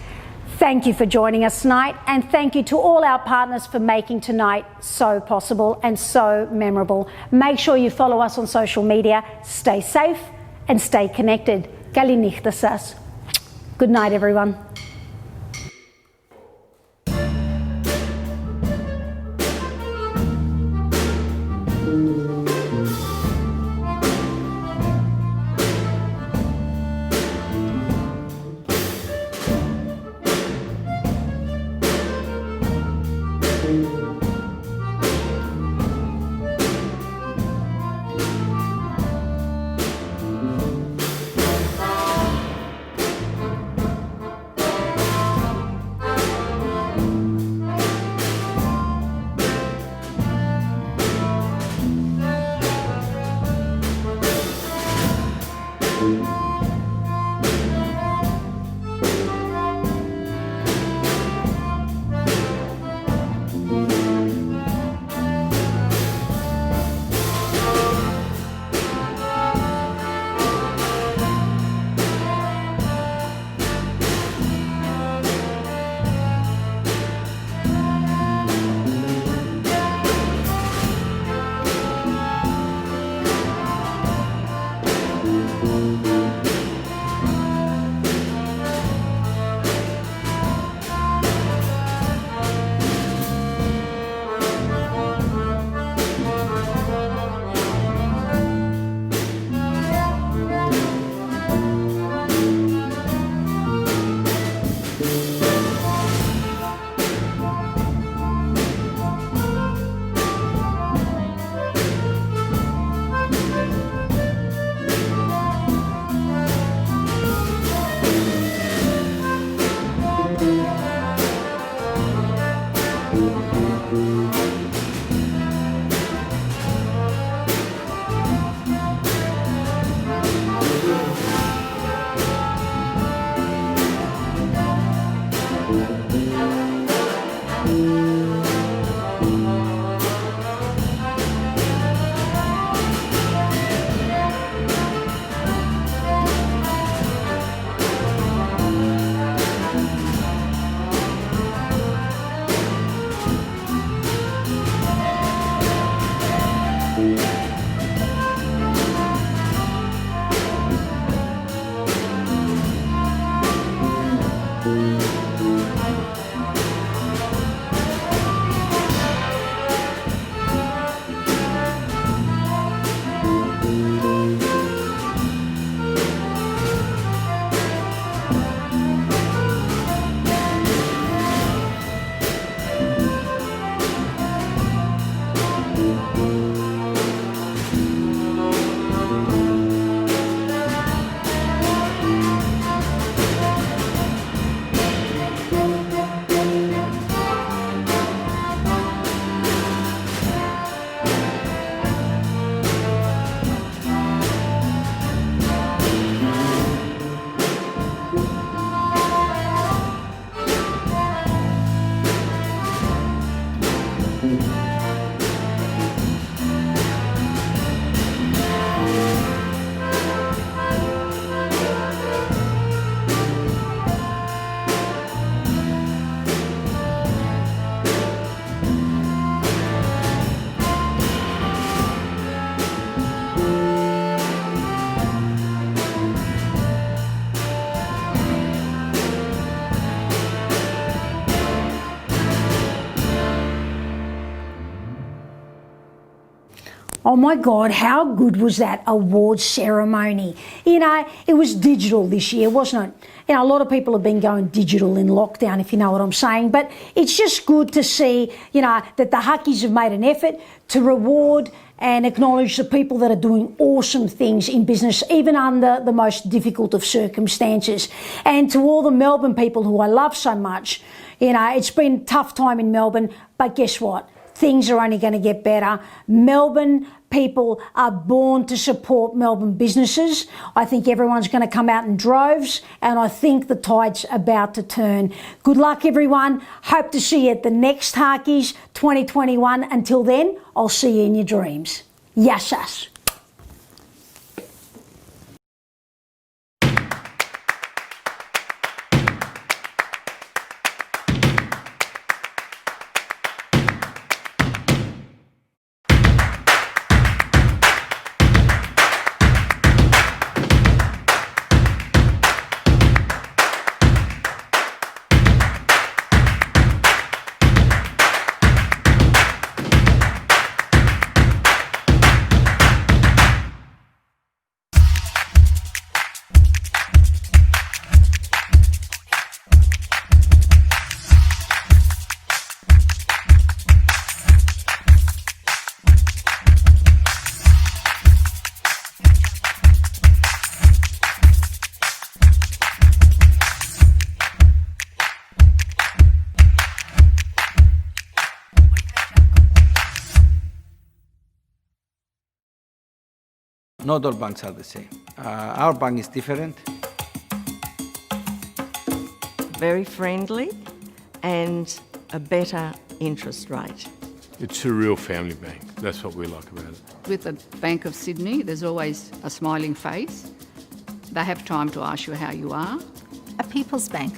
Thank you for joining us tonight, and thank you to all our partners for making tonight so possible and so memorable. Make sure you follow us on social media. Stay safe and stay connected. Kalinichtasas. Good night, everyone. Oh my God, how good was that awards ceremony? You know, it was digital this year, wasn't it? You know, a lot of people have been going digital in lockdown, if you know what I'm saying, but it's just good to see, you know, that the Haccis have made an effort to reward and acknowledge the people that are doing awesome things in business, even under the most difficult of circumstances. And to all the Melbourne people who I love so much, you know, it's been a tough time in Melbourne, but guess what? Things are only going to get better. Melbourne people are born to support Melbourne businesses. I think everyone's going to come out in droves, and I think the tide's about to turn. Good luck, everyone. Hope to see you at the next Haccis 2021. Until then, I'll see you in your dreams. Yassas. Not all banks are the same. Our bank is different. Very friendly and a better interest rate. It's a real family bank. That's what we like about it. With the Bank of Sydney, there's always a smiling face. They have time to ask you how you are. A people's bank.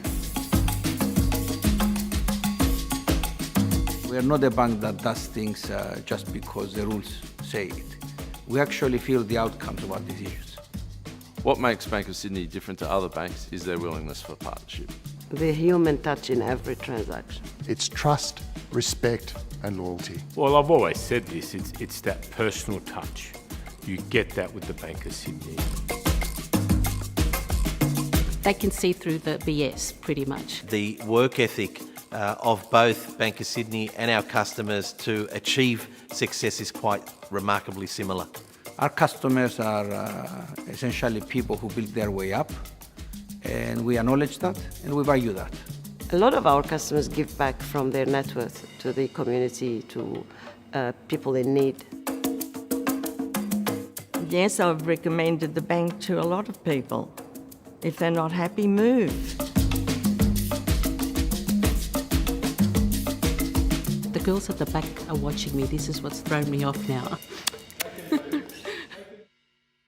We are not a bank that does things just because the rules say it. We actually feel the outcomes of our decisions. What makes Bank of Sydney different to other banks is their willingness for partnership. The human touch in every transaction. It's trust, respect and loyalty. Well, I've always said this, it's that personal touch. You get that with the Bank of Sydney. They can see through the BS pretty much. The work ethic of both Bank of Sydney and our customers to achieve success is quite remarkably similar. Our customers are essentially people who build their way up, and we acknowledge that and we value that. A lot of our customers give back from their net worth to the community, to people in need. Yes, I've recommended the bank to a lot of people. If they're not happy, move. The girls at the back are watching me. This is what's thrown me off now.